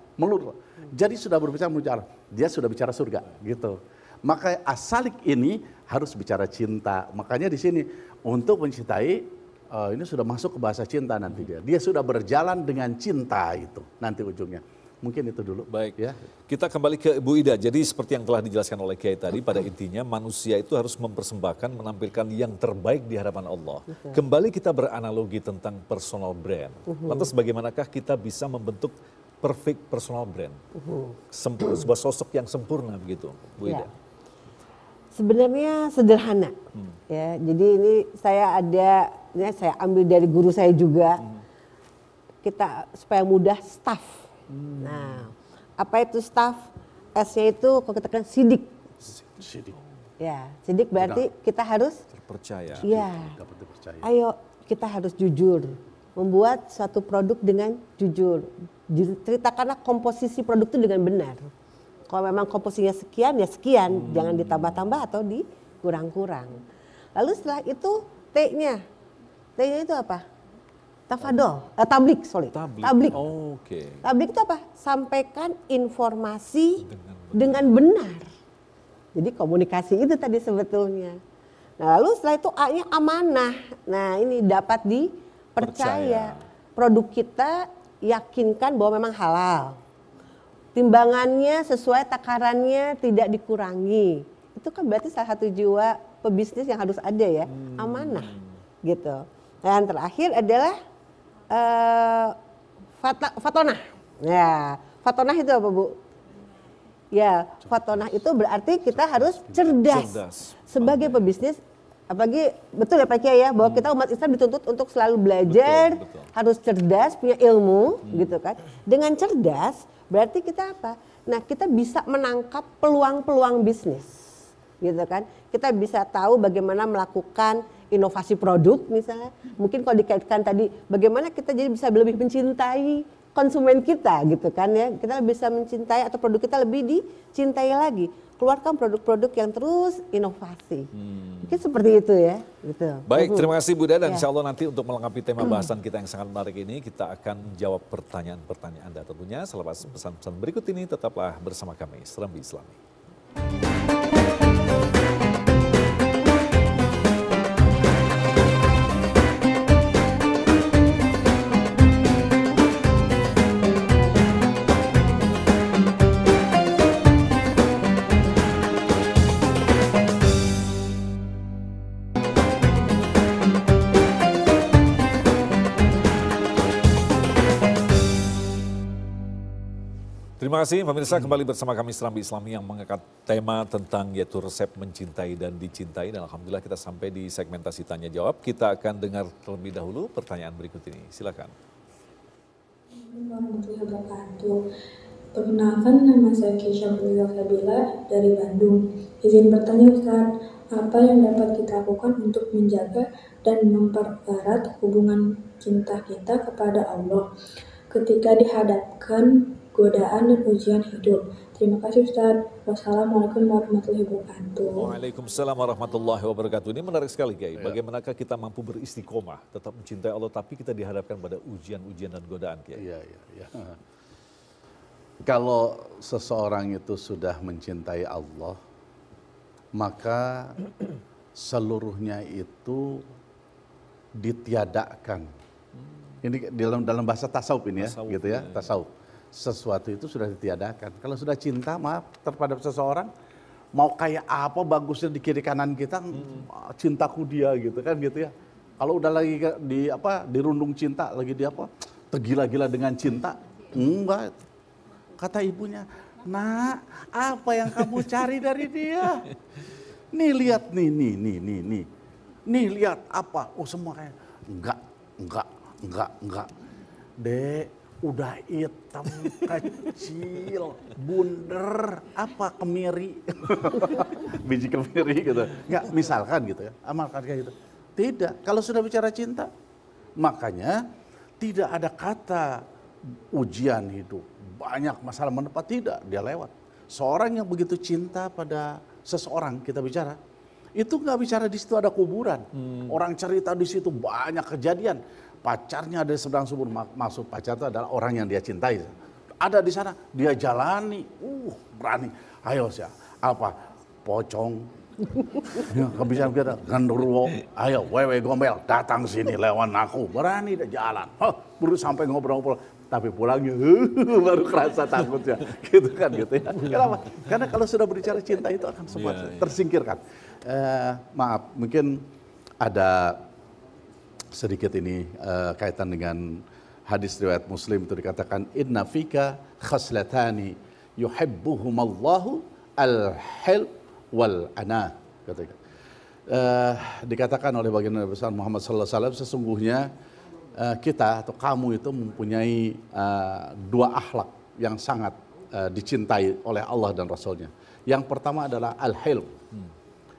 Speaker 2: Jadi sudah berbicara menuju Allah, dia sudah bicara surga, gitu. Maka as-salik ini harus bicara cinta. Makanya di sini untuk mencintai, ini sudah masuk ke bahasa cinta nanti dia. Dia sudah berjalan dengan cinta itu nanti ujungnya. Mungkin itu dulu.
Speaker 1: Baik,
Speaker 2: ya.
Speaker 1: Kita kembali ke Bu Ida. Jadi seperti yang telah dijelaskan oleh Kiai tadi, pada intinya manusia itu harus mempersembahkan, menampilkan yang terbaik di hadapan Allah. Kembali kita beranalogi tentang personal brand. Lantas bagaimanakah kita bisa membentuk perfect personal brand? Sebuah sosok yang sempurna begitu, Bu Ida.
Speaker 5: Sebenarnya sederhana. Ya, jadi ini saya ambil dari guru saya juga. Kita supaya mudah, staff. Nah, apa itu staff? S-nya itu kalau kita kan sidik.
Speaker 2: Sidik.
Speaker 5: Ya, sidik berarti kita harus
Speaker 1: terpercaya.
Speaker 5: Iya.
Speaker 2: Dapat dipercaya.
Speaker 5: Ayo kita harus jujur. Membuat suatu produk dengan jujur. Ceritakanlah komposisi produk itu dengan benar. Kalau memang komposisinya sekian ya sekian, jangan ditambah-tambah atau dikurang-kurang. Lalu setelah itu T-nya itu apa? Tafadol, tablik, sorry. Tablik.
Speaker 1: Oke.
Speaker 5: Tablik itu apa? Sampaikan informasi dengan benar. Jadi komunikasi itu tadi sebetulnya. Nah lalu setelah itu A-nya amanah. Nah ini dapat dipercaya. Produk kita yakinkan bahwa memang halal. Timbangannya sesuai takarannya, tidak dikurangi. Itu kan berarti salah satu jiwa pebisnis yang harus ada ya, amanah gitu. Dan terakhir adalah fatonah. Ya, fatonah itu apa Bu? Ya, fatonah itu berarti kita harus cerdas. Sebagai pebisnis, apalagi betul ya Pak Kiai ya, bahwa kita umat Islam dituntut untuk selalu belajar, betul. Harus cerdas, punya ilmu gitu kan. Dengan cerdas berarti kita apa? Nah kita bisa menangkap peluang-peluang bisnis gitu kan. Kita bisa tahu bagaimana melakukan inovasi produk misalnya. Mungkin kalau dikaitkan tadi bagaimana kita jadi bisa lebih mencintai konsumen kita gitu kan ya. Kita bisa mencintai atau produk kita lebih dicintai lagi. Keluarkan produk-produk yang terus inovasi. Mungkin seperti itu ya. Gitu.
Speaker 1: Baik, terima kasih Bunda dan insya Allah nanti untuk melengkapi tema bahasan kita yang sangat menarik ini, kita akan jawab pertanyaan-pertanyaan Anda tentunya. Selepas pesan-pesan berikut ini, tetaplah bersama kami, Serambi Islami. Terima kasih pemirsa, kembali bersama kami Serambi Islami yang mengangkat tema tentang yaitu resep mencintai dan dicintai. Dan alhamdulillah kita sampai di segmentasi tanya jawab. Kita akan dengar terlebih dahulu pertanyaan berikut ini. Silakan.
Speaker 6: Warahmatullahi wabarakatuh. Perkenalkan, nama saya Keisha Kabila dari Bandung. Izin bertanya Ustaz, apa yang dapat kita lakukan untuk menjaga dan mempererat hubungan cinta kita kepada Allah ketika dihadapkan godaan dan ujian hidup? Terima kasih Ustaz. Wassalamualaikum warahmatullahi wabarakatuh.
Speaker 1: Waalaikumsalam warahmatullahi wabarakatuh. Ini menarik sekali Kiai. Bagaimanakah kita mampu beristiqomah, tetap mencintai Allah tapi kita dihadapkan pada ujian-ujian dan godaan Kiai?
Speaker 2: Iya. Kalau seseorang itu sudah mencintai Allah, maka seluruhnya itu ditiadakan. Ini dalam bahasa tasawuf ini ya, gitu ya, tasawuf. Sesuatu itu sudah ditiadakan. Kalau sudah cinta, maaf, terhadap seseorang, mau kayak apa bagusnya di kiri kanan kita, cintaku dia gitu kan gitu ya. Kalau udah lagi dirundung cinta, lagi tergila-gila dengan cinta, enggak. Kata ibunya, "Nak, apa yang kamu cari dari dia? Nih lihat nih. Nih lihat apa? Oh semua kayak enggak. Dek, udah hitam, kecil, bundar, kemiri, biji kemiri gitu. Enggak, misalkan gitu ya, amalkan kayak gitu. Tidak, kalau sudah bicara cinta, makanya tidak ada kata ujian hidup, banyak masalah mendepat, tidak, dia lewat. Seorang yang begitu cinta pada seseorang, kita bicara, itu nggak bicara di situ ada kuburan. Orang cerita di situ banyak kejadian. Pacarnya ada sedang subur, maksud pacar itu adalah orang yang dia cintai. Ada di sana, dia jalani, berani. Ayo pocong, kebiasaan kita, gandurwo, ayo wewe gombel, datang sini lawan aku, berani dia jalan. Baru sampai ngobrol-ngobrol, tapi pulangnya baru kerasa takutnya, gitu kan gitu ya. Kenapa? Karena kalau sudah berbicara cinta itu akan semua tersingkirkan. Maaf, mungkin ada sedikit ini kaitan dengan hadis riwayat Muslim itu dikatakan inna fika khaslatani yuhibbuhumallahu al-hil wal ana. Dikatakan oleh baginda Nabi besar Muhammad sallallahu alaihi wasallam, sesungguhnya kita atau kamu itu mempunyai dua akhlak yang sangat dicintai oleh Allah dan Rasulnya. Yang pertama adalah al-hilm.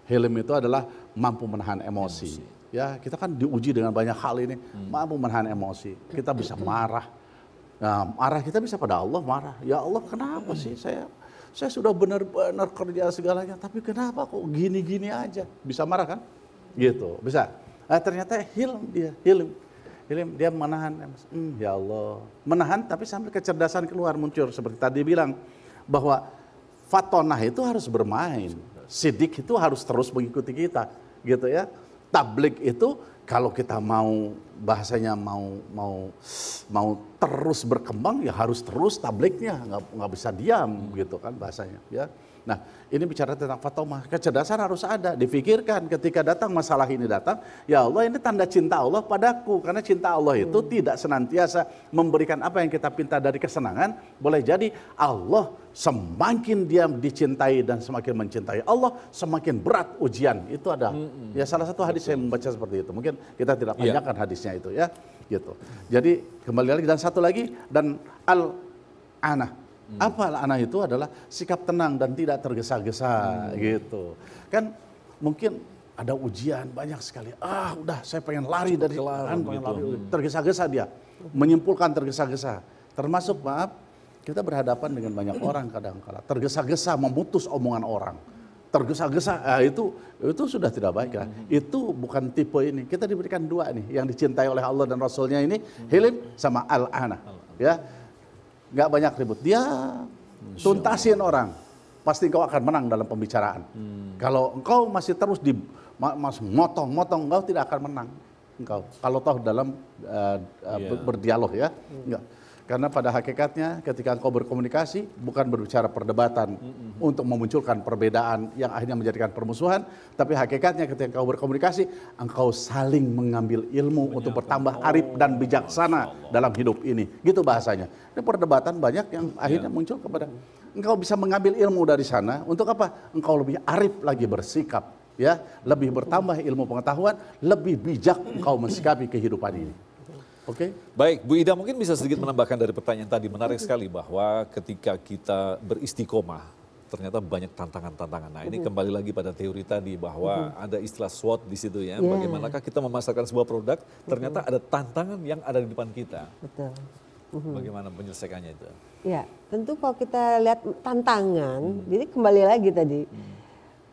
Speaker 2: Hilm itu adalah mampu menahan emosi. Ya, kita kan diuji dengan banyak hal ini, mampu menahan emosi. Kita bisa marah, Nah, marah kita bisa pada Allah marah. Ya Allah, kenapa sih saya sudah benar-benar kerja segalanya, tapi kenapa kok gini-gini aja? Bisa marah kan? Gitu, bisa. Nah, ternyata hilm dia menahan. Ya Allah, menahan tapi sambil kecerdasan keluar muncul seperti tadi bilang bahwa fatonah itu harus bermain, sidik itu harus terus mengikuti kita, gitu ya. Tablik itu kalau kita mau bahasanya mau terus berkembang ya harus terus tabliknya, nggak bisa diam gitu kan bahasanya ya. Nah, ini bicara tentang fatomah, kecerdasan harus ada, difikirkan ketika datang masalah ini datang, ya Allah ini tanda cinta Allah padaku, karena cinta Allah itu tidak senantiasa memberikan apa yang kita pinta dari kesenangan, boleh jadi Allah semakin dia dicintai dan semakin mencintai Allah, semakin berat ujian, itu ada. Ya salah satu hadis saya membaca seperti itu, mungkin kita tidak panjangkan hadisnya itu ya, gitu. Jadi kembali lagi dan satu lagi dan al-anah. Apa al-anah itu adalah sikap tenang dan tidak tergesa-gesa gitu. Kan mungkin ada ujian banyak sekali. Udah saya pengen lari dari tergesa-gesa dia. Menyimpulkan tergesa-gesa. Termasuk maaf, kita berhadapan dengan banyak orang kadang-kala. Tergesa-gesa memutus omongan orang. Tergesa-gesa, itu sudah tidak baik ya. Itu bukan tipe ini. Kita diberikan dua nih, yang dicintai oleh Allah dan Rasulnya ini, hilim sama al-anah. Ya, nggak banyak ribut. Dia tuntasin orang, pasti engkau akan menang dalam pembicaraan. Kalau engkau masih terus motong-motong, engkau tidak akan menang. Engkau kalau toh dalam berdialog ya, enggak. Karena pada hakikatnya ketika engkau berkomunikasi bukan berbicara perdebatan untuk memunculkan perbedaan yang akhirnya menjadikan permusuhan, tapi hakikatnya ketika engkau berkomunikasi, engkau saling mengambil ilmu untuk bertambah arif dan bijaksana dalam hidup ini. Gitu bahasanya. Ini perdebatan banyak yang akhirnya muncul kepada engkau bisa mengambil ilmu dari sana untuk apa? Engkau lebih arif lagi bersikap, ya, lebih bertambah ilmu pengetahuan, lebih bijak engkau mensikapi kehidupan ini. Oke.
Speaker 1: Baik, Bu Ida mungkin bisa sedikit menambahkan dari pertanyaan tadi. Menarik sekali bahwa ketika kita beristiqomah, ternyata banyak tantangan-tantangan. Nah, ini kembali lagi pada teori tadi bahwa ada istilah SWOT di situ ya. Bagaimanakah kita memasarkan sebuah produk, ternyata ada tantangan yang ada di depan kita.
Speaker 5: Betul.
Speaker 1: Bagaimana menyelesaikannya itu?
Speaker 5: Ya, tentu kalau kita lihat tantangan, jadi kembali lagi tadi.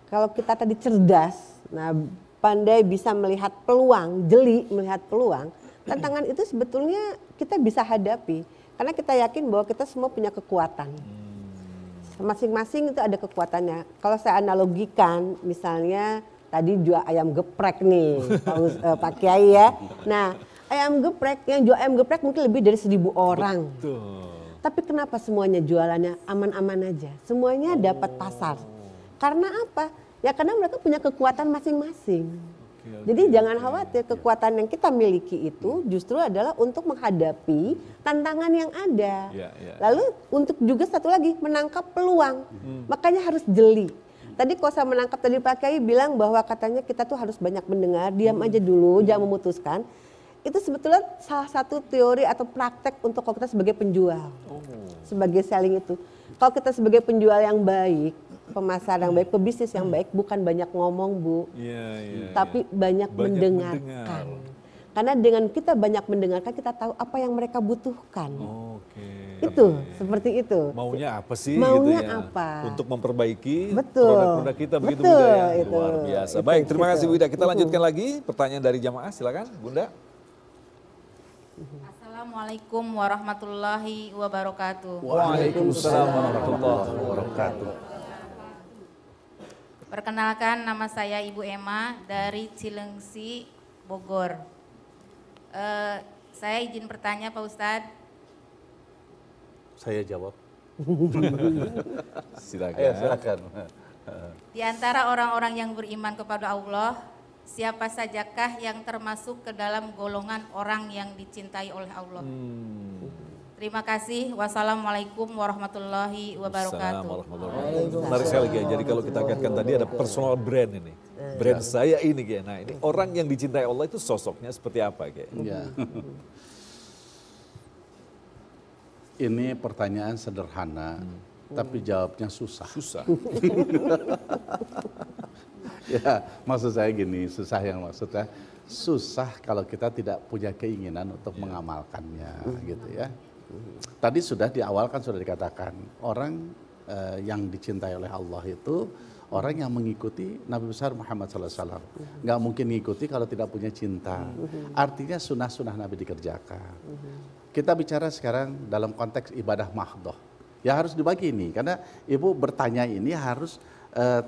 Speaker 5: Kalau kita tadi cerdas, nah pandai bisa melihat peluang, jeli melihat peluang, tantangan itu sebetulnya kita bisa hadapi. Karena kita yakin bahwa kita semua punya kekuatan. Masing-masing itu ada kekuatannya. Kalau saya analogikan, misalnya tadi jual ayam geprek nih, Pak Kiai ya. Nah, ayam geprek, yang jual ayam geprek mungkin lebih dari 1.000 orang.
Speaker 1: Betul.
Speaker 5: Tapi kenapa semuanya jualannya aman-aman aja? Semuanya dapat pasar. Karena apa? Ya karena mereka punya kekuatan masing-masing. Jadi jangan khawatir, kekuatan yang kita miliki itu justru adalah untuk menghadapi tantangan yang ada. Lalu untuk juga satu lagi menangkap peluang, makanya harus jeli. Tadi kalau saya menangkap tadi Pak Kiai bilang bahwa katanya kita tuh harus banyak mendengar, diam aja dulu, jangan memutuskan. Itu sebetulnya salah satu teori atau praktek untuk kalau kita sebagai penjual, sebagai selling itu. Kalau kita sebagai penjual yang baik, pemasaran yang baik, pebisnis yang baik, bukan banyak ngomong Bu, tapi banyak mendengarkan. Karena dengan kita banyak mendengarkan, kita tahu apa yang mereka butuhkan. Itu, seperti itu.
Speaker 1: Maunya apa sih?
Speaker 5: Maunya
Speaker 1: gitu ya?
Speaker 5: apa?
Speaker 1: Untuk memperbaiki
Speaker 5: Betul.
Speaker 1: produk-produk kita begitu
Speaker 5: Betul,
Speaker 1: Bunda ya?
Speaker 5: itu.
Speaker 1: Luar biasa.
Speaker 5: Itu,
Speaker 1: Baik, terima
Speaker 5: gitu.
Speaker 1: kasih Bunda. Kita lanjutkan lagi pertanyaan dari jamaah, silakan Bunda.
Speaker 7: Assalamualaikum warahmatullahi wabarakatuh.
Speaker 1: Waalaikumsalam warahmatullahi wabarakatuh.
Speaker 7: Perkenalkan, nama saya Ibu Emma dari Cilengsi, Bogor. Saya izin bertanya Pak Ustadz.
Speaker 2: Saya jawab.
Speaker 1: Silakan.
Speaker 2: Silakan.
Speaker 7: Di antara orang-orang yang beriman kepada Allah, siapa sajakah yang termasuk ke dalam golongan orang yang dicintai oleh Allah? Terima kasih. Wassalamualaikum warahmatullahi wabarakatuh.
Speaker 1: Menarik sekali ya. Jadi kalau kita kaitkan tadi ada personal brand ini. Brand saya ini kayak. Nah, ini orang yang dicintai Allah itu sosoknya seperti apa kayak?
Speaker 2: Ini pertanyaan sederhana, tapi jawabnya susah. Ya, maksud saya gini, susah yang maksudnya susah kalau kita tidak punya keinginan untuk mengamalkannya, gitu ya. Tadi sudah di awal kan sudah dikatakan orang yang dicintai oleh Allah itu orang yang mengikuti Nabi besar Muhammad SAW. Nggak mungkin mengikuti kalau tidak punya cinta. Artinya sunnah-sunnah Nabi dikerjakan. Kita bicara sekarang dalam konteks ibadah mahdoh. Ya harus dibagi ini, karena Ibu bertanya ini harus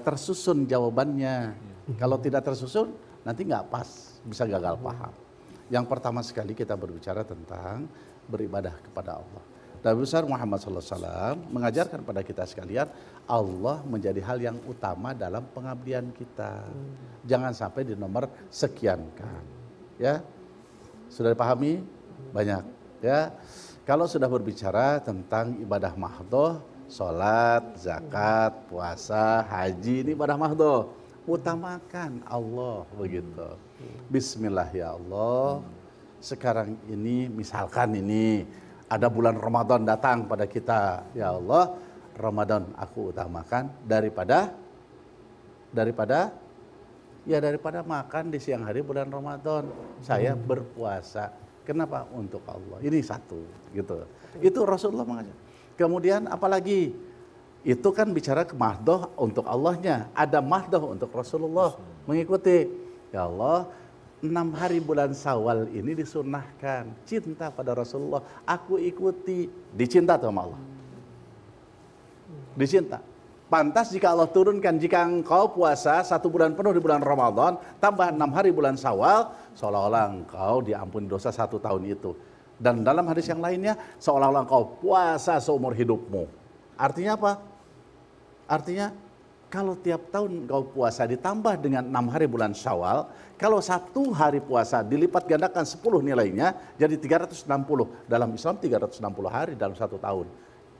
Speaker 2: tersusun jawabannya. Kalau tidak tersusun, nanti nggak pas, bisa gagal paham. Yang pertama sekali kita berbicara tentang beribadah kepada Allah. Nabi besar Muhammad SAW mengajarkan pada kita sekalian, Allah menjadi hal yang utama dalam pengabdian kita. Jangan sampai di nomor sekiankan. Ya, sudah dipahami? Banyak. Ya, kalau sudah berbicara tentang ibadah mahdoh, sholat, zakat, puasa, haji, ini ibadah mahdoh. Utamakan Allah begitu. Bismillah ya Allah. Sekarang ini misalkan ini ada bulan Ramadan datang pada kita, ya Allah, Ramadan aku utamakan daripada makan di siang hari bulan Ramadan. Saya berpuasa. Kenapa? Untuk Allah. Ini satu, gitu. Itu Rasulullah mengajar. Kemudian apalagi? Itu kan bicara ke mahdoh untuk Allahnya. Ada mahdoh untuk Rasulullah mengikuti. Ya Allah, 6 hari bulan Syawal ini disunnahkan. Cinta pada Rasulullah. Aku ikuti. Dicinta sama Allah. Dicinta. Pantas jika Allah turunkan, jika engkau puasa 1 bulan penuh di bulan Ramadan, tambah 6 hari bulan Syawal, seolah-olah engkau diampuni dosa 1 tahun itu. Dan dalam hadis yang lainnya, seolah-olah engkau puasa seumur hidupmu. Artinya apa? Artinya kalau tiap tahun engkau puasa ditambah dengan 6 hari bulan Syawal, kalau 1 hari puasa dilipat gandakan 10 nilainya, jadi 360. Dalam Islam 360 hari dalam 1 tahun.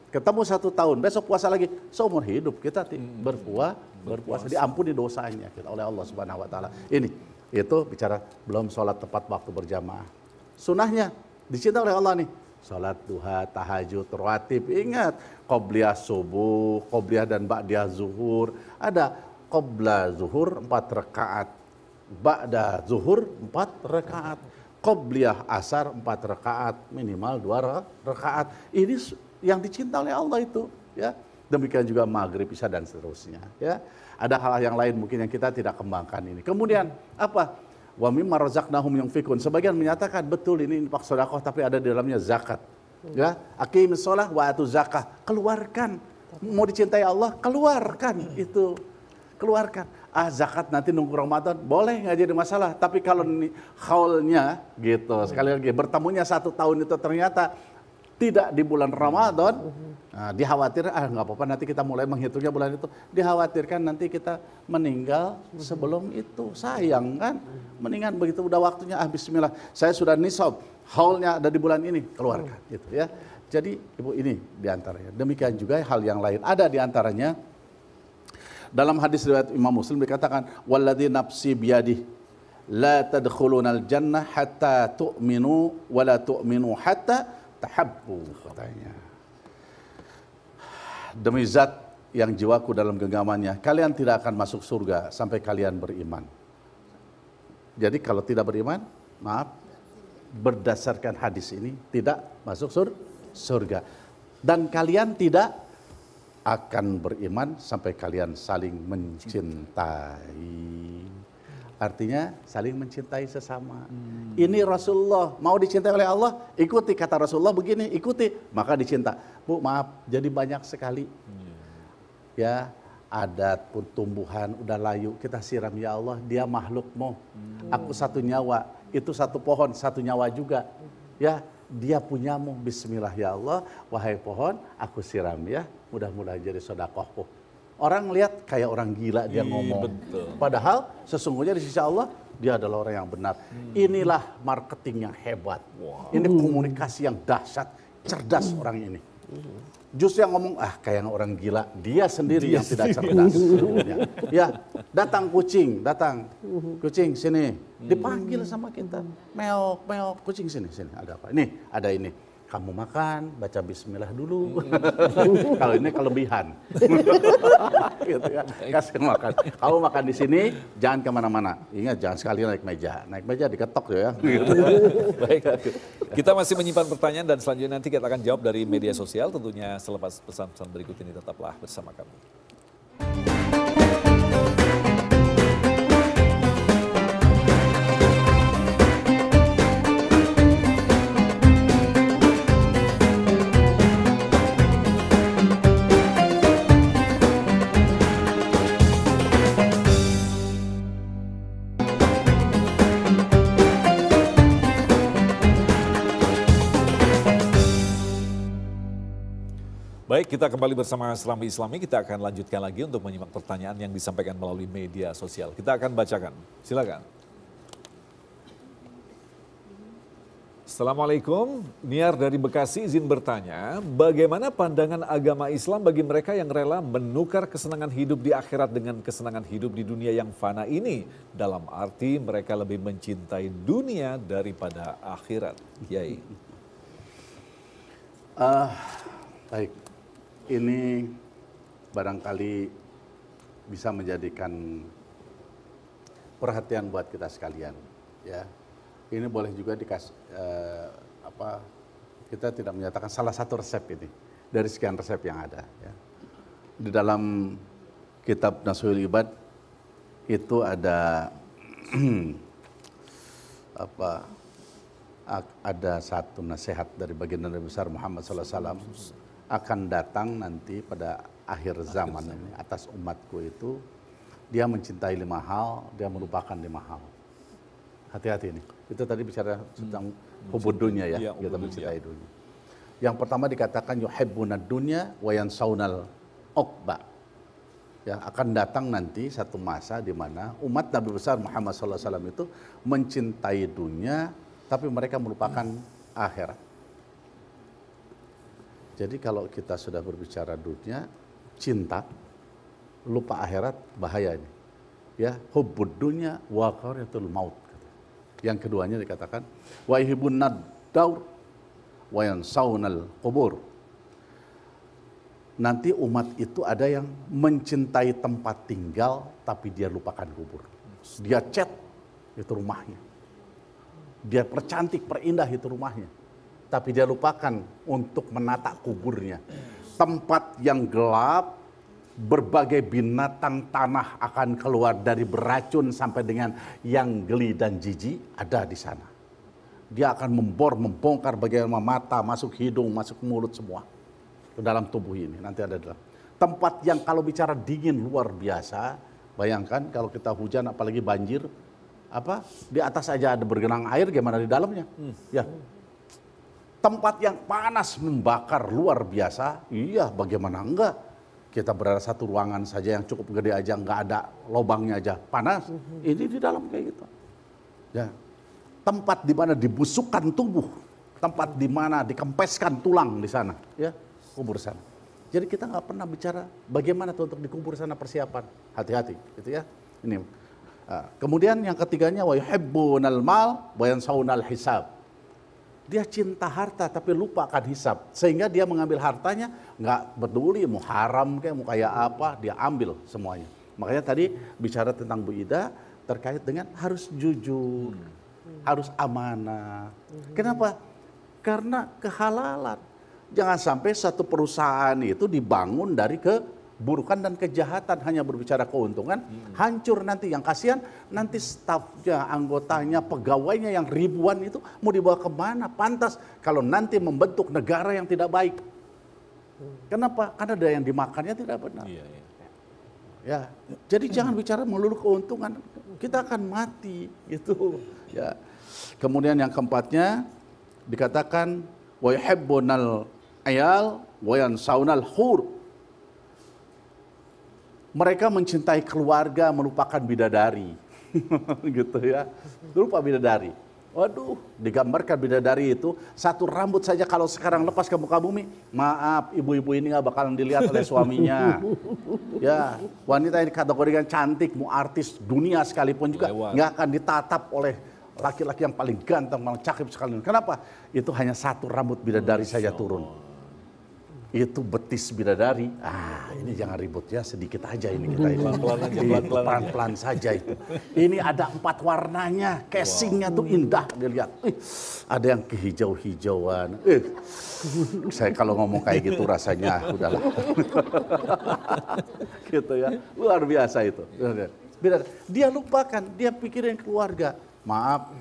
Speaker 2: Ketemu 1 tahun, besok puasa lagi, seumur hidup kita berpuasa, diampuni dosanya kita oleh Allah Subhanahu Wa Taala. Ini, itu bicara belum sholat tepat waktu berjamaah. Sunnahnya dicinta oleh Allah nih, sholat duha, tahajud, rawatib. Ingat, qobliyah subuh, qobliyah dan ba'diyah zuhur. Ada qobla zuhur 4 rakaat, ba'da zuhur 4 rakaat, qobliyah asar 4 rakaat, minimal 2 rakaat. Ini yang dicinta oleh Allah itu, ya. Demikian juga maghrib, isya dan seterusnya, ya. Ada hal yang lain mungkin yang kita tidak kembangkan ini. Kemudian apa? Wa mimma razaqnahum yunfikun. Sebagian menyatakan betul ini infak sedekah tapi ada di dalamnya zakat. Ya, aqimis shalah wa atuz zakah. Keluarkan. Mau dicintai Allah, keluarkan itu. Keluarkan. Zakat nanti nunggu Ramadan, boleh nggak jadi masalah. Tapi kalau haulnya gitu, sekali lagi bertemunya 1 tahun itu ternyata tidak di bulan Ramadan, dikhawatir nggak apa-apa nanti kita mulai menghitungnya bulan itu. Dikhawatirkan nanti kita meninggal sebelum itu, sayang kan? Mendingan begitu udah waktunya, bismillah. Saya sudah nisab, haulnya ada di bulan ini, keluarkan gitu ya. Jadi Ibu ini diantaranya. Demikian juga hal yang lain ada diantaranya. Dalam hadis riwayat Imam Muslim dikatakan, walladzi nafsi biyadihi la tadkhulunal jannah hatta tu'minu wa la tu'minu hatta tahabbu, katanya. Demi zat yang jiwaku dalam genggamannya, kalian tidak akan masuk surga sampai kalian beriman. Jadi kalau tidak beriman, maaf, berdasarkan hadis ini tidak masuk surga. Dan kalian tidak akan beriman sampai kalian saling mencintai. Artinya saling mencintai sesama. Ini Rasulullah, mau dicintai oleh Allah, ikuti kata Rasulullah begini, ikuti, maka dicinta. Bu, maaf, jadi banyak sekali. Ya, adat pun tumbuhan udah layu, kita siram ya Allah, dia makhlukmu. Aku 1 nyawa, itu 1 pohon, 1 nyawa juga. Ya, dia punyamu, bismillah ya Allah, wahai pohon, aku siram ya, mudah-mudahan jadi sedekahku. Orang lihat kayak orang gila dia ngomong. Betul. Padahal sesungguhnya di sisi Allah dia adalah orang yang benar. Inilah marketing yang hebat. Wow. Ini komunikasi yang dahsyat, cerdas orang ini. Justru yang ngomong kayak orang gila, dia sendiri yang tidak cerdas. Ya, datang kucing, kucing sini, dipanggil sama kita. Meok, meok, kucing sini, ada apa? Ini, ada ini. kamu makan, baca bismillah dulu. Kalau ini kelebihan. Gitu ya. Kasih makan. Kamu makan di sini, jangan kemana-mana. Ingat, jangan sekali naik meja. Naik meja diketok ya.
Speaker 1: Baik, kita masih menyimpan pertanyaan dan selanjutnya nanti kita akan jawab dari media sosial. Tentunya selepas pesan-pesan berikut ini tetaplah bersama kami. Baik, kita kembali bersama Serambi Islami. Kita akan lanjutkan lagi untuk menyimak pertanyaan yang disampaikan melalui media sosial. Kita akan bacakan. Silakan. Assalamualaikum, Niar dari Bekasi izin bertanya, bagaimana pandangan agama Islam bagi mereka yang rela menukar kesenangan hidup di akhirat dengan kesenangan hidup di dunia yang fana ini? Dalam arti mereka lebih mencintai dunia daripada akhirat. Kiai.
Speaker 2: Baik, ini barangkali bisa menjadikan perhatian buat kita sekalian, ya. Ini boleh juga dikasih kita tidak menyatakan salah satu resep ini dari sekian resep yang ada, ya. Di dalam kitab Nasuhul Ibad itu ada ada satu nasihat dari baginda Nabi besar Muhammad SAW, akan datang nanti pada akhir zaman ini atas umatku itu, dia mencintai 5 hal, dia melupakan 5 hal. Hati-hati ini. Itu tadi bicara tentang hubud dunia ya, kita mencintai dunia. Yang pertama dikatakan yuhibbunad dunya wa yansaunal uqba. Ya, akan datang nanti satu masa di mana umat Nabi besar Muhammad SAW itu mencintai dunia, tapi mereka melupakan akhirat. Jadi kalau kita sudah berbicara dunia, cinta, lupa akhirat, bahaya ini. Ya, hubbud dunya wa qaryatul maut. Yang keduanya dikatakan wa yuhibbunad daur wa yansaunal qubur. Nanti umat itu ada yang mencintai tempat tinggal tapi dia lupakan kubur. Dia cat itu rumahnya. Dia percantik, perindah itu rumahnya. Tapi dia lupakan untuk menata kuburnya. Tempat yang gelap, berbagai binatang tanah akan keluar dari beracun sampai dengan yang geli dan jijik ada di sana. Dia akan membongkar bagian mata, masuk hidung, masuk mulut semua ke dalam tubuh ini. Nanti ada dalam tempat yang kalau bicara dingin luar biasa. Bayangkan kalau kita hujan apalagi banjir, di atas aja ada bergenang air, gimana di dalamnya? Ya. Tempat yang panas membakar luar biasa, iya bagaimana enggak? Kita berada satu ruangan saja yang cukup gede aja, enggak ada lubangnya aja, panas. Ini di dalam kayak gitu. Ya. Tempat di mana dibusukkan tubuh, tempat di mana dikempeskan tulang di sana, ya, kubur sana. Jadi kita nggak pernah bicara bagaimana tuh untuk dikubur sana persiapan. Hati-hati, gitu ya. Ini. Kemudian yang ketiganya wa yuhibbunal mal wa yansaunal hisab. Dia cinta harta tapi lupakan hisab, sehingga dia mengambil hartanya nggak peduli mau haram kayak mau kayak apa, dia ambil semuanya. Makanya tadi bicara tentang Bu Ida terkait dengan harus jujur, harus amanah. Kenapa? Karena kehalalan. Jangan sampai satu perusahaan itu dibangun dari keburukan dan kejahatan, hanya berbicara keuntungan, hancur nanti. Yang kasihan nanti stafnya, anggotanya, pegawainya yang ribuan itu mau dibawa kemana? Pantas kalau nanti membentuk negara yang tidak baik. Kenapa? Karena ada yang dimakannya tidak benar. Ya, jadi jangan bicara melulu keuntungan, kita akan mati gitu. Ya. Kemudian yang keempatnya dikatakan wa yuhibbunal ayal wa yansaunal hur. Mereka mencintai keluarga, melupakan bidadari. Gitu ya. Lupa bidadari. Waduh, digambarkan bidadari itu satu rambut saja kalau sekarang lepas ke muka bumi, maaf, ibu-ibu ini nggak bakalan dilihat oleh suaminya. Ya, wanita yang dikategorikan cantik, mau artis dunia sekalipun juga nggak akan ditatap oleh laki-laki yang paling ganteng, paling cakep sekali. Kenapa? Itu hanya satu rambut bidadari saja turun. Itu betis bidadari. Ini jangan ribut ya, sedikit aja ini kita ini. Pelan-pelan saja itu. Ini ada 4 warnanya, casingnya tuh indah dilihat. Ada yang kehijau-hijauan. Saya kalau ngomong kayak gitu rasanya udahlah. Gitu ya, luar biasa itu. Dia lupakan, dia pikirin keluarga. Maaf,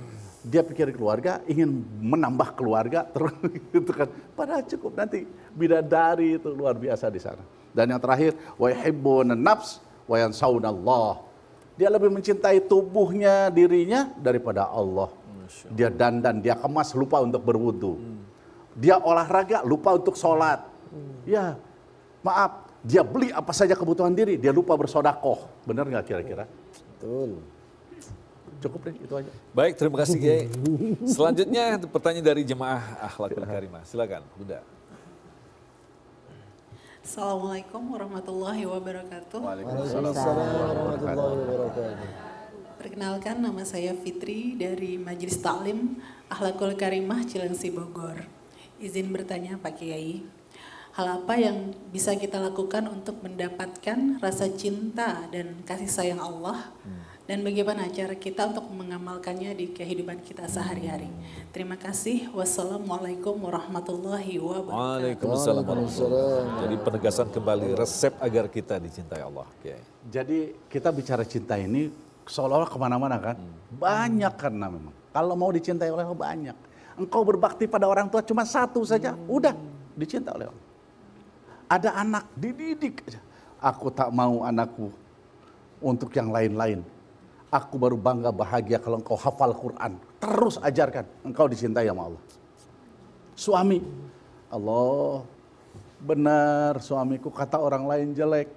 Speaker 2: dia pikirin keluarga, ingin menambah keluarga, terus gitu kan. Padahal cukup nanti bidadari itu luar biasa di sana. Dan yang terakhir, wa yuhibbuna nafs wa yansawna Allah. Dia lebih mencintai tubuhnya, dirinya daripada Allah. Dia dandan, dia kemas, lupa untuk berwudu. Dia olahraga, lupa untuk sholat. Ya, maaf, dia beli apa saja kebutuhan diri, dia lupa bersodakoh. Benar nggak kira-kira?
Speaker 3: Betul.
Speaker 2: Cukup deh, itu aja.
Speaker 1: Baik, terima kasih Kiai. Selanjutnya pertanyaan dari jemaah Akhlakul Karimah. Silakan, Bunda.
Speaker 8: Assalamualaikum warahmatullahi wabarakatuh.
Speaker 3: Waalaikumsalam warahmatullahi wabarakatuh.
Speaker 8: Perkenalkan, nama saya Fitri dari Majelis Taklim Akhlakul Karimah Cilengsi Bogor. Izin bertanya Pak Kiai, hal apa yang bisa kita lakukan untuk mendapatkan rasa cinta dan kasih sayang Allah? Dan bagaimana cara kita untuk mengamalkannya di kehidupan kita sehari-hari? Terima kasih. Wassalamualaikum warahmatullahi wabarakatuh.
Speaker 1: Waalaikumsalam warahmatullahi wabarakatuh. Jadi penegasan kembali resep agar kita dicintai Allah. Kiai.
Speaker 2: Jadi kita bicara cinta ini seolah-olah kemana-mana kan. Banyak karena memang. Kalau mau dicintai oleh Allah banyak. Engkau berbakti pada orang tua cuma satu saja, udah dicintai oleh Allah. Ada anak, dididik aja. Aku tak mau anakku untuk yang lain-lain. Aku baru bangga bahagia kalau engkau hafal Quran. Terus ajarkan, engkau dicintai sama Allah. Suami, Allah, benar suamiku kata orang lain jelek.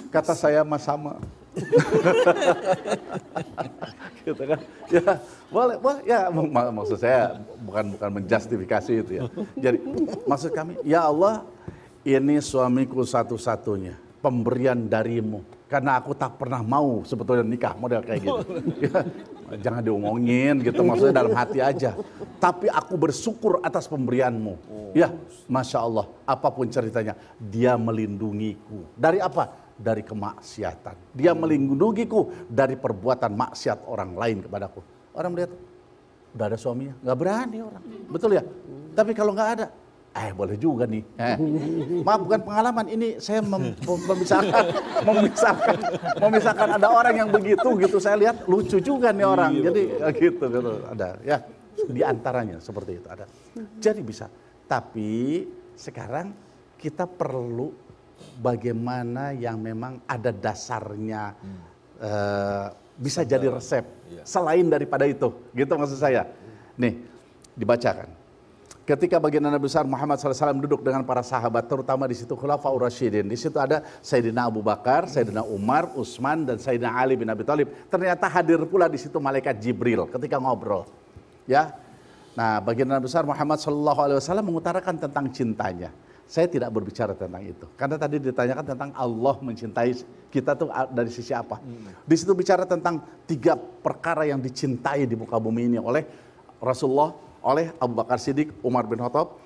Speaker 2: Kata saya mah sama. Gitu kan? Ya, boleh ya, maksud saya bukan menjustifikasi itu ya. Jadi maksud kami, ya Allah, ini suamiku satu-satunya, pemberian darimu. Karena aku tak pernah mau sebetulnya nikah, model kayak gitu. Ya, jangan diomongin gitu, maksudnya dalam hati aja. Tapi aku bersyukur atas pemberianmu. Ya, Masya Allah, apapun ceritanya, dia melindungiku. Dari apa? Dari kemaksiatan. Dia melindungiku dari perbuatan maksiat orang lain kepadaku. Orang melihat, udah ada suaminya, nggak berani orang. Betul ya? Tapi kalau nggak ada, boleh juga nih. Maaf, bukan pengalaman, ini saya memisahkan ada orang yang begitu gitu. Saya lihat lucu juga nih orang. Jadi gitu ada ya, di antaranya seperti itu ada. Jadi bisa. Tapi sekarang kita perlu bagaimana yang memang ada dasarnya, bisa jadi resep selain daripada itu. Gitu maksud saya. Nih, dibacakan. Ketika baginda Nabi besar Muhammad SAW duduk dengan para sahabat, terutama di situ Khulafaur Rasyidin. Di situ ada Sayyidina Abu Bakar, Sayyidina Umar, Utsman, dan Sayyidina Ali bin Abi Thalib. Ternyata hadir pula di situ malaikat Jibril ketika ngobrol. Ya, nah baginda Nabi besar Muhammad SAW mengutarakan tentang cintanya. Saya tidak berbicara tentang itu, karena tadi ditanyakan tentang Allah mencintai kita tuh dari sisi apa. Di situ bicara tentang 3 perkara yang dicintai di muka bumi ini oleh Rasulullah, oleh Abu Bakar Siddiq, Umar bin Khattab,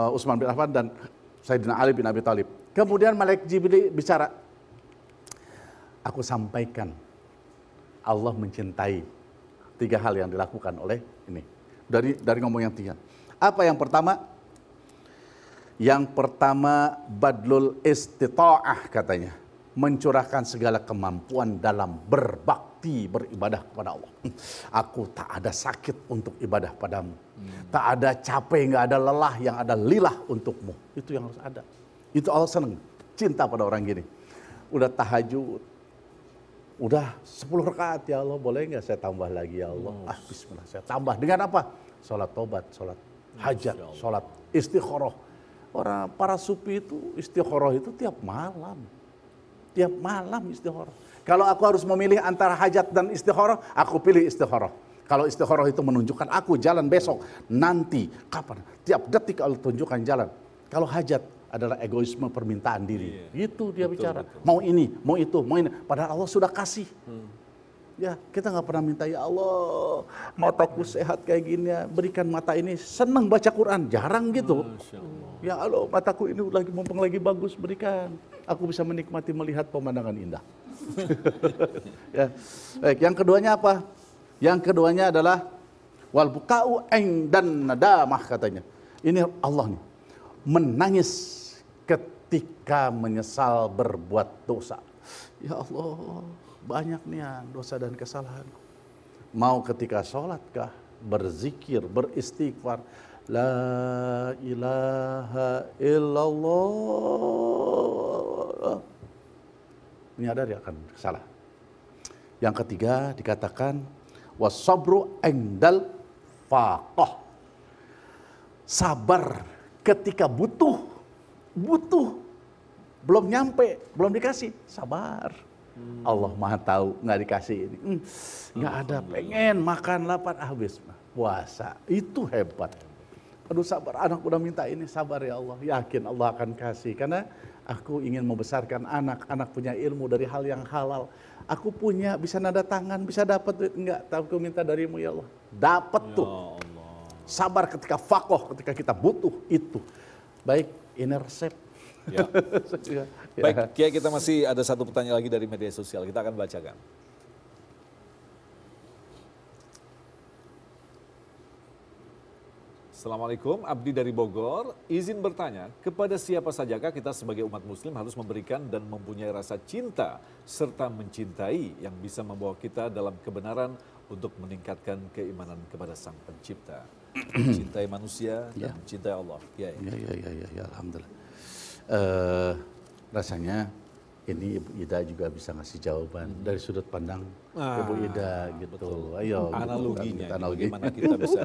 Speaker 2: Utsman bin Affan, dan Sayyidina Ali bin Abi Thalib. Kemudian malaikat Jibril bicara, aku sampaikan Allah mencintai 3 hal yang dilakukan oleh ini. Dari ngomong yang 3. Apa yang pertama? Yang pertama badlul istita'ah katanya. Mencurahkan segala kemampuan dalam berbakti, beribadah kepada Allah. Aku tak ada sakit untuk ibadah padamu. Tak ada capek, nggak ada lelah, yang ada lilah untukmu. Itu yang harus ada. Itu Allah senang, cinta pada orang gini. Udah tahajud, udah 10 rakaat ya Allah, boleh nggak saya tambah lagi ya Allah? Bismillah, saya tambah. Dengan apa? Sholat tobat, sholat hajat, sholat istikharah. Orang para sufi itu istikharah itu tiap malam. Tiap malam istikharah. Kalau aku harus memilih antara hajat dan istikharah, aku pilih istikharah. Kalau istikharah itu menunjukkan aku jalan besok, nanti, kapan. Tiap detik Allah tunjukkan jalan. Kalau hajat adalah egoisme permintaan diri. Itu dia bicara. Betul. Mau ini, mau itu, mau ini. Padahal Allah sudah kasih. Ya, kita nggak pernah minta, ya Allah, mataku sehat kayak gini ya, berikan mata ini senang baca Quran, jarang gitu. Ya Allah, mataku ini mumpung lagi bagus, berikan. Aku bisa menikmati melihat pemandangan indah. Ya. Baik, yang keduanya apa? Yang keduanya adalah wal buka'u dan nadamah katanya. Ini Allah nih, menangis ketika menyesal berbuat dosa. Ya Allah, banyak nih ya dosa dan kesalahanku. Mau ketika sholat kah, berzikir, beristighfar, la ilaha illallah, menyadari akan salah. Yang ketiga dikatakan wasabru endal faqah, sabar ketika butuh, belum nyampe, belum dikasih, sabar. Allah Maha tahu, nggak dikasih ini, nggak ada, pengen makan lapar habis puasa, itu hebat. Aduh sabar, anak udah minta ini, sabar ya Allah, yakin Allah akan kasih, karena aku ingin membesarkan anak punya ilmu dari hal yang halal. Aku punya, bisa nada tangan, bisa dapat duit, enggak, tapi aku minta darimu ya Allah, dapat tuh. Sabar ketika fakoh, ketika kita butuh itu. Baik, ini resep.
Speaker 1: Ya. Baik, Kiai, kita masih ada satu pertanyaan lagi dari media sosial, kita akan bacakan. Assalamualaikum, Abdi dari Bogor, izin bertanya, kepada siapa sajakah kita sebagai umat muslim harus memberikan dan mempunyai rasa cinta serta mencintai yang bisa membawa kita dalam kebenaran untuk meningkatkan keimanan kepada Sang Pencipta, mencintai manusia dan mencintai Allah. Kiai.
Speaker 2: Ya, alhamdulillah. Rasanya ini Ibu Ida juga bisa ngasih jawaban dari sudut pandang Ibu Ida gitu.
Speaker 1: Betul.
Speaker 2: Ayo
Speaker 1: Analoginya,
Speaker 2: analogi.
Speaker 1: bagaimana kita bisa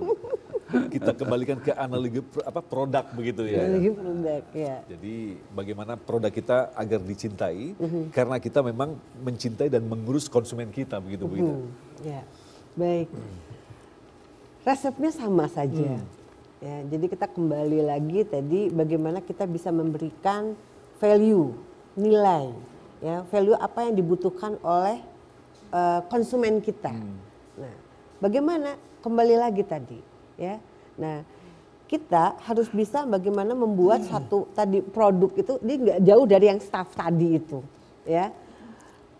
Speaker 1: kita kembalikan ke analogi produk begitu ya.
Speaker 5: Analogi produk ya.
Speaker 1: Jadi bagaimana produk kita agar dicintai karena kita memang mencintai dan mengurus konsumen kita begitu.
Speaker 5: Ya, baik. Resepnya sama saja. Ya, jadi kita kembali lagi tadi bagaimana kita bisa memberikan value, nilai, ya value apa yang dibutuhkan oleh konsumen kita. Nah, bagaimana kembali lagi tadi, ya. Nah, kita harus bisa bagaimana membuat satu tadi produk itu dia nggak jauh dari yang staff tadi itu, ya.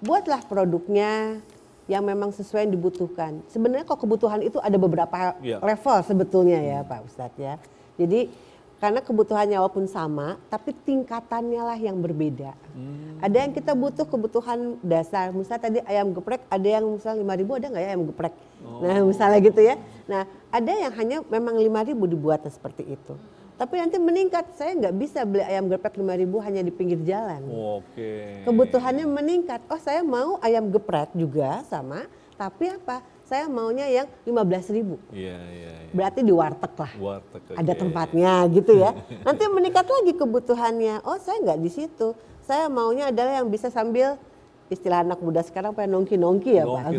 Speaker 5: Buatlah produknya yang memang sesuai yang dibutuhkan. Sebenarnya kok kebutuhan itu ada beberapa level sebetulnya ya Pak Ustadz ya. Jadi karena kebutuhannya walaupun sama, tapi tingkatannya lah yang berbeda. Ada yang kita butuh kebutuhan dasar, misalnya tadi ayam geprek, ada yang misalnya 5.000, ada nggak ya ayam geprek? Nah misalnya gitu ya. Nah ada yang hanya memang 5.000 dibuatnya seperti itu. Tapi nanti meningkat, saya nggak bisa beli ayam geprek 5.000 hanya di pinggir jalan. Kebutuhannya meningkat, oh saya mau ayam geprek juga sama, tapi apa? Saya maunya yang 15.000. Berarti di warteg lah, ada tempatnya gitu ya. Nanti meningkat lagi kebutuhannya, oh saya nggak di situ. Saya maunya adalah yang bisa sambil, istilah anak muda sekarang pengen nongki-nongki ya Pak.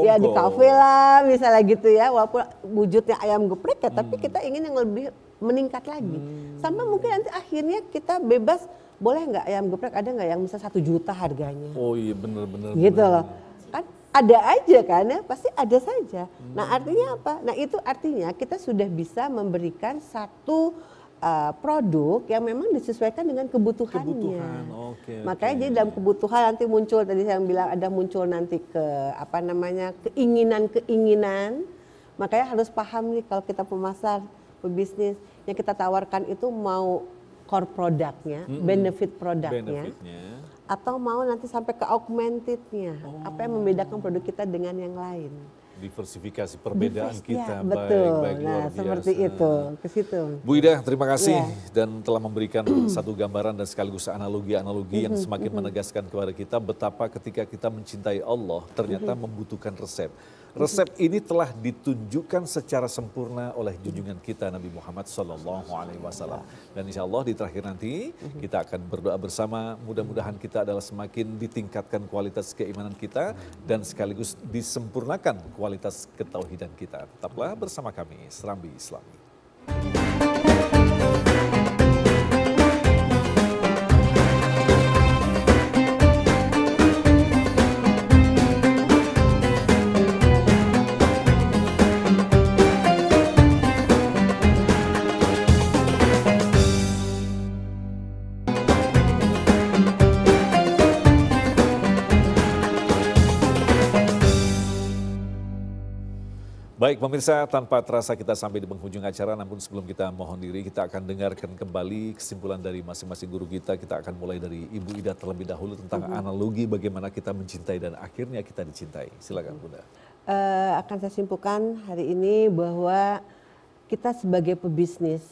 Speaker 5: Ya di kafe lah misalnya gitu ya, walaupun wujudnya ayam geprek ya, tapi kita ingin yang lebih meningkat lagi. Sama mungkin nanti akhirnya kita bebas, boleh nggak ayam geprek ada nggak yang bisa 1 juta harganya.
Speaker 1: Oh iya benar-benar.
Speaker 5: Gitu loh. Kan ada aja kan ya, pasti ada saja. Nah artinya apa? Nah itu artinya kita sudah bisa memberikan satu produk yang memang disesuaikan dengan kebutuhannya. Makanya jadi dalam kebutuhan nanti muncul, tadi saya bilang ada muncul nanti ke apa namanya keinginan-keinginan. Makanya harus paham nih kalau kita pemasar, pebisnis, yang kita tawarkan itu mau core produknya, benefit produknya, atau mau nanti sampai ke augmentednya. Apa yang membedakan produk kita dengan yang lain?
Speaker 1: Diversifikasi perbedaan kita.
Speaker 5: Betul.
Speaker 1: Baik,
Speaker 5: Nah,
Speaker 1: luar biasa.
Speaker 5: seperti itu, ke situ.
Speaker 1: Bu Ida, terima kasih dan telah memberikan satu gambaran dan sekaligus analogi-analogi yang semakin menegaskan kepada kita betapa ketika kita mencintai Allah ternyata membutuhkan resep. Resep ini telah ditunjukkan secara sempurna oleh junjungan kita Nabi Muhammad SAW. Dan insya Allah di terakhir nanti kita akan berdoa bersama, mudah-mudahan kita adalah semakin ditingkatkan kualitas keimanan kita dan sekaligus disempurnakan kualitas ketauhidan kita. Tetaplah bersama kami, Serambi Islami. Baik pemirsa, tanpa terasa kita sampai di penghujung acara, namun sebelum kita mohon diri, kita akan dengarkan kembali kesimpulan dari masing-masing guru kita. Kita akan mulai dari Ibu Ida terlebih dahulu tentang analogi bagaimana kita mencintai dan akhirnya kita dicintai. Silakan Bunda.
Speaker 5: Akan saya simpulkan hari ini bahwa kita sebagai pebisnis,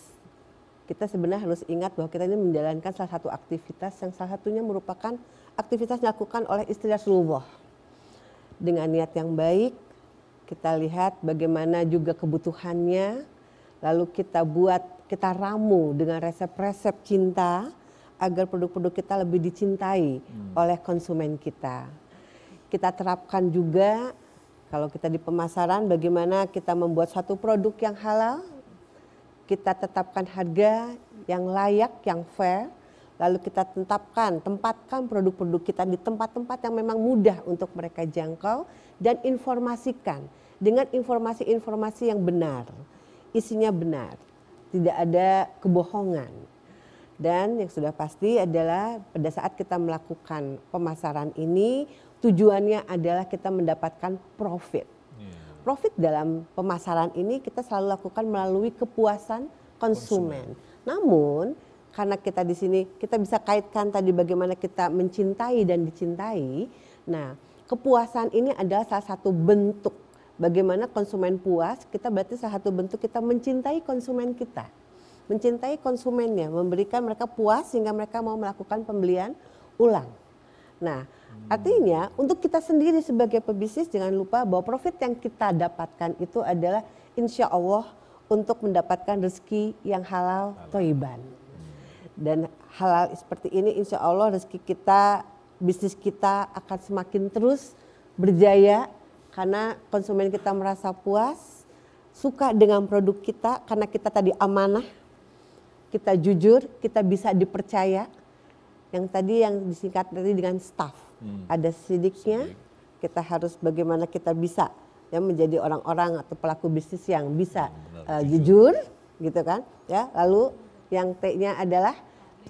Speaker 5: kita sebenarnya harus ingat bahwa kita ini menjalankan salah satu aktivitas yang salah satunya merupakan aktivitas yang dilakukan oleh istri Rasulullah. Dengan niat yang baik, kita lihat bagaimana juga kebutuhannya, lalu kita ramu dengan resep-resep cinta agar produk-produk kita lebih dicintai oleh konsumen kita. Kita terapkan juga kalau kita di pemasaran bagaimana kita membuat satu produk yang halal, kita tetapkan harga yang layak, yang fair, lalu kita tempatkan produk-produk kita di tempat-tempat yang memang mudah untuk mereka jangkau dan informasikan dengan informasi-informasi yang benar, isinya benar, tidak ada kebohongan. Dan yang sudah pasti adalah pada saat kita melakukan pemasaran ini, tujuannya adalah kita mendapatkan profit. Profit dalam pemasaran ini kita selalu lakukan melalui kepuasan konsumen. Namun karena kita di sini kita bisa kaitkan tadi bagaimana kita mencintai dan dicintai. Nah, kepuasan ini adalah salah satu bentuk bagaimana konsumen puas, kita berarti salah satu bentuk kita mencintai konsumen kita. Mencintai konsumennya, memberikan mereka puas sehingga mereka mau melakukan pembelian ulang. Nah, artinya untuk kita sendiri sebagai pebisnis jangan lupa bahwa profit yang kita dapatkan itu adalah insya Allah untuk mendapatkan rezeki yang halal thayyiban. Dan halal seperti ini insya Allah rezeki kita, bisnis kita akan semakin terus berjaya karena konsumen kita merasa puas, suka dengan produk kita karena kita tadi amanah, kita jujur, kita bisa dipercaya. Yang tadi yang disingkat tadi dengan staff, ada sidiknya, kita harus bagaimana kita bisa ya menjadi orang-orang atau pelaku bisnis yang bisa jujur, gitu kan? Ya, lalu yang T-nya adalah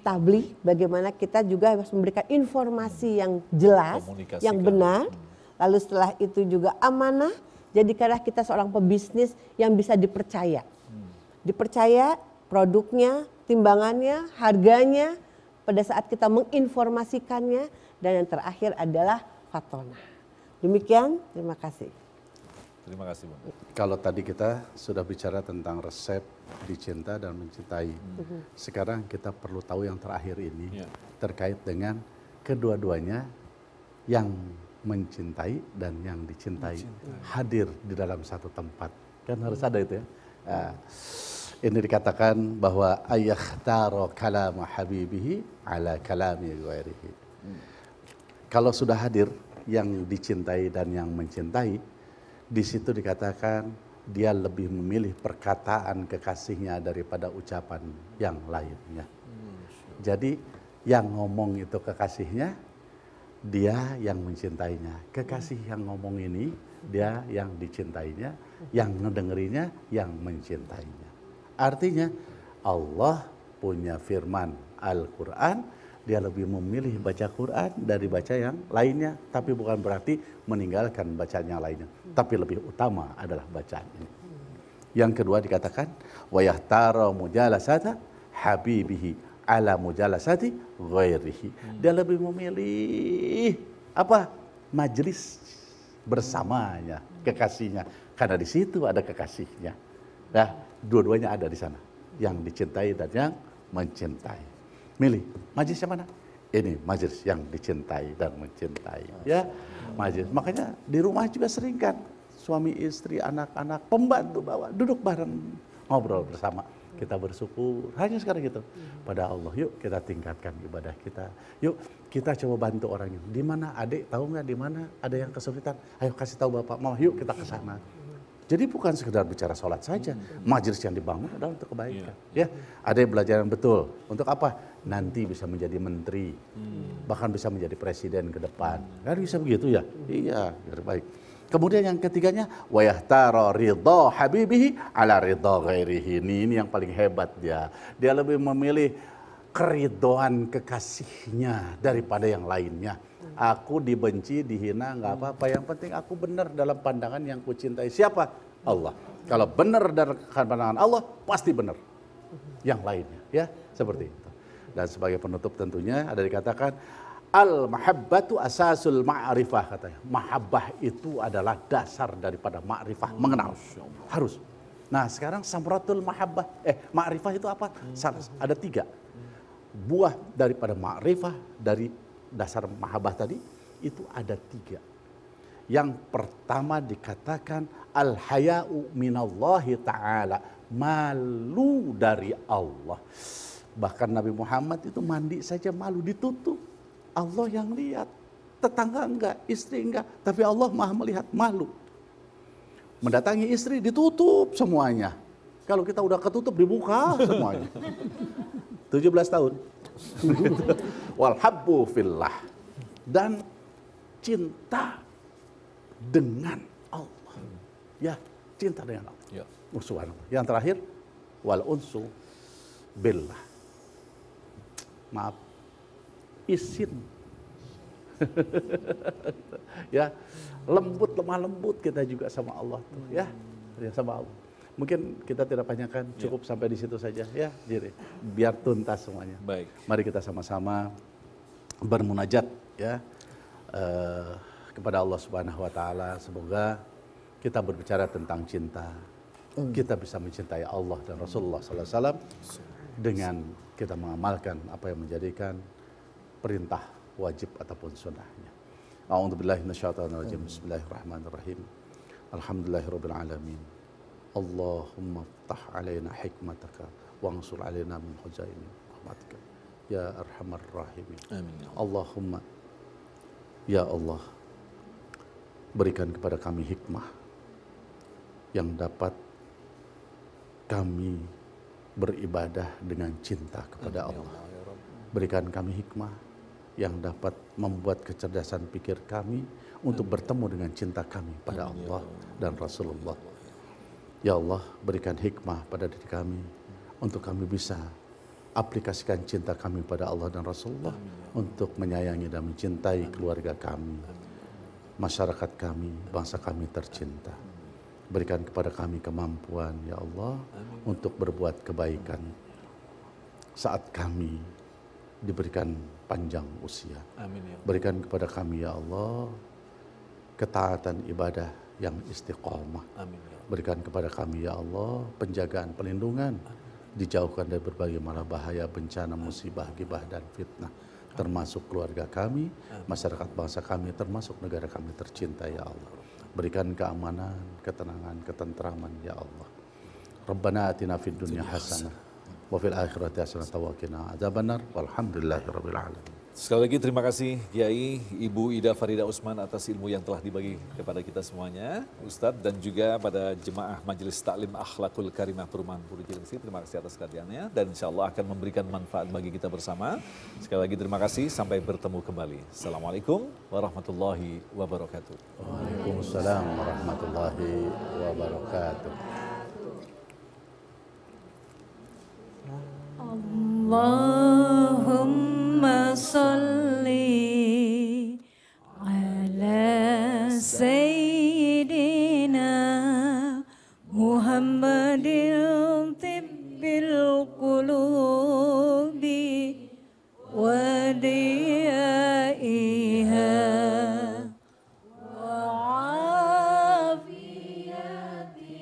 Speaker 5: tabligh, bagaimana kita juga harus memberikan informasi yang jelas, yang benar. Lalu setelah itu juga amanah, jadikanlah kita seorang pebisnis yang bisa dipercaya. Dipercaya produknya, timbangannya, harganya, pada saat kita menginformasikannya, dan yang terakhir adalah fatonah. Demikian, terima kasih.
Speaker 1: Terima kasih Bunda.
Speaker 2: Kalau tadi kita sudah bicara tentang resep dicinta dan mencintai. Sekarang kita perlu tahu yang terakhir ini terkait dengan kedua-duanya yang mencintai dan yang dicintai hadir di dalam satu tempat. Kan harus ada itu ya. Ini dikatakan bahwa ayakhtaro kalama habibihi ala kalami ghairihi. Kalau sudah hadir yang dicintai dan yang mencintai, di situ dikatakan dia lebih memilih perkataan kekasihnya daripada ucapan yang lainnya. Jadi yang ngomong itu kekasihnya, dia yang mencintainya. Kekasih yang ngomong ini, dia yang dicintainya, yang ngedengerinya, yang mencintainya. Artinya Allah punya firman Al-Quran, dia lebih memilih baca Quran dari baca yang lainnya. Tapi bukan berarti meninggalkan bacaan yang lainnya. Tapi lebih utama adalah bacaan ini. Yang kedua dikatakan, وَيَحْتَارَ مُجَالَسَةَ حَبِيبِهِ ala mujalasati ghairihi. Dia lebih memilih apa? Majelis bersamanya, kekasihnya. Karena di situ ada kekasihnya. Nah, dua-duanya ada di sana. Yang dicintai dan yang mencintai. Milih, majelis yang mana? Ini majelis yang dicintai dan mencintai. Ya, majelis. Makanya di rumah juga sering kan, suami istri, anak-anak, pembantu bawa, duduk bareng, ngobrol bersama. Kita bersyukur, hanya sekarang gitu. Pada Allah, yuk kita tingkatkan ibadah kita. Yuk kita coba bantu orang yang di mana adik tahu nggak di mana ada yang kesulitan. Ayo kasih tahu bapak, mama, yuk kita ke sana. Jadi bukan sekedar bicara sholat saja, majelis yang dibangun adalah untuk kebaikan. Ya, ada yang belajar yang betul. Untuk apa? Nanti bisa menjadi menteri, bahkan bisa menjadi presiden ke depan. Kan bisa begitu ya? Iya, baik. Kemudian yang ketiganya, wa yahtara ridha habibihi ala ridha ghairihi. Ini yang paling hebat dia. Dia lebih memilih keridhaan kekasihnya daripada yang lainnya. Aku dibenci, dihina, nggak apa-apa. Yang penting aku benar dalam pandangan yang kucintai. Siapa? Allah. Kalau benar dari pandangan Allah, pasti benar. Yang lainnya, ya, seperti itu. Dan sebagai penutup tentunya ada dikatakan, al-mahabbatu asasul ma'rifah, katanya. Mahabbah itu adalah dasar daripada ma'rifah, mengenal. Harus. Nah sekarang samratul mahabbah, ma'rifah itu apa? Ada 3. Buah daripada ma'rifah, dari dasar mahabbah tadi, itu ada 3. Yang pertama dikatakan al-haya'u minallahi ta'ala, malu dari Allah. Bahkan Nabi Muhammad itu mandi saja malu, ditutup. Allah yang lihat, tetangga enggak, istri enggak, tapi Allah Maha melihat, malu. Mendatangi istri ditutup semuanya. Kalau kita udah ketutup dibuka semuanya. 17 tahun. Wal habbu fillah. Dan cinta dengan Allah. Ya, cinta dengan Allah.
Speaker 1: Ya.
Speaker 2: Subhanallah. Yang terakhir, wal unsu billah. Maaf, isin. Ya, lemah lembut kita juga sama Allah tuh, ya sama Allah. Mungkin kita tidak panjangkan, cukup sampai di situ saja, ya, jadi biar tuntas semuanya.
Speaker 1: Baik.
Speaker 2: Mari kita sama-sama bermunajat, ya, kepada Allah Subhanahu Wa Taala. Semoga kita berbicara tentang cinta, kita bisa mencintai Allah dan Rasulullah Sallallahu Alaihi Wasallam dengan kita mengamalkan apa yang menjadikan perintah wajib ataupun sunnahnya. A'udzubillahi minasyaitonir rajim. Bismillahirrahmanirrahim. Alhamdulillahirabbil alamin. Allahumma ftah alaina hikmataka wansur alaina min khuzaini rahmatika ya arhamar rahimin.
Speaker 1: Amin.
Speaker 2: Allahumma, ya Allah, berikan kepada kami hikmah yang dapat kami beribadah dengan cinta kepada Allah. Berikan kami hikmah yang dapat membuat kecerdasan pikir kami untuk bertemu dengan cinta kami pada Allah dan Rasulullah. Ya Allah, berikan hikmah pada diri kami untuk kami bisa aplikasikan cinta kami pada Allah dan Rasulullah untuk menyayangi dan mencintai keluarga kami, masyarakat kami, bangsa kami tercinta. Berikan kepada kami kemampuan, ya Allah, untuk berbuat kebaikan saat kami diberikan panjang usia.
Speaker 1: Amin, ya.
Speaker 2: Berikan kepada kami, ya Allah, ketaatan ibadah yang istiqomah.
Speaker 1: Amin, ya.
Speaker 2: Berikan kepada kami, ya Allah, penjagaan, pelindungan, dijauhkan dari berbagai mara bahaya, bencana, musibah, gibah, dan fitnah, termasuk keluarga kami, masyarakat bangsa kami, termasuk negara kami tercinta, ya Allah. Berikan keamanan, ketenangan, ketentraman, ya Allah. Rabbana atina fid dunya hasanah wa fil akhirati hasanah wa qina adzabannar walhamdulillahirabbil alamin.
Speaker 1: Sekali lagi terima kasih Kiai Ibu Ida Farida Usman atas ilmu yang telah dibagi kepada kita semuanya, Ustadz, dan juga pada jemaah Majelis Taklim Akhlakul Karimah Perumahan Puri Cilengsi. Terima kasih atas kehadirannya dan insya Allah akan memberikan manfaat bagi kita bersama. Sekali lagi terima kasih, sampai bertemu kembali. Assalamualaikum warahmatullahi wabarakatuh.
Speaker 2: Waalaikumsalam warahmatullahi wabarakatuh.
Speaker 9: Allahumma salli ala Sayyidina Muhammadin tibbil qulubi wa diyaiha wa afiyati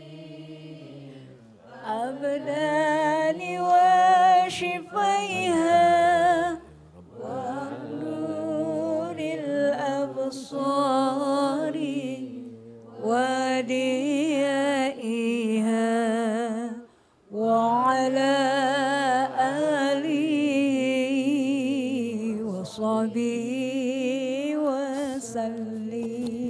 Speaker 9: abdani wa شفيها ونور الأبصار وديائها وعلى آله وصحبه وسلم.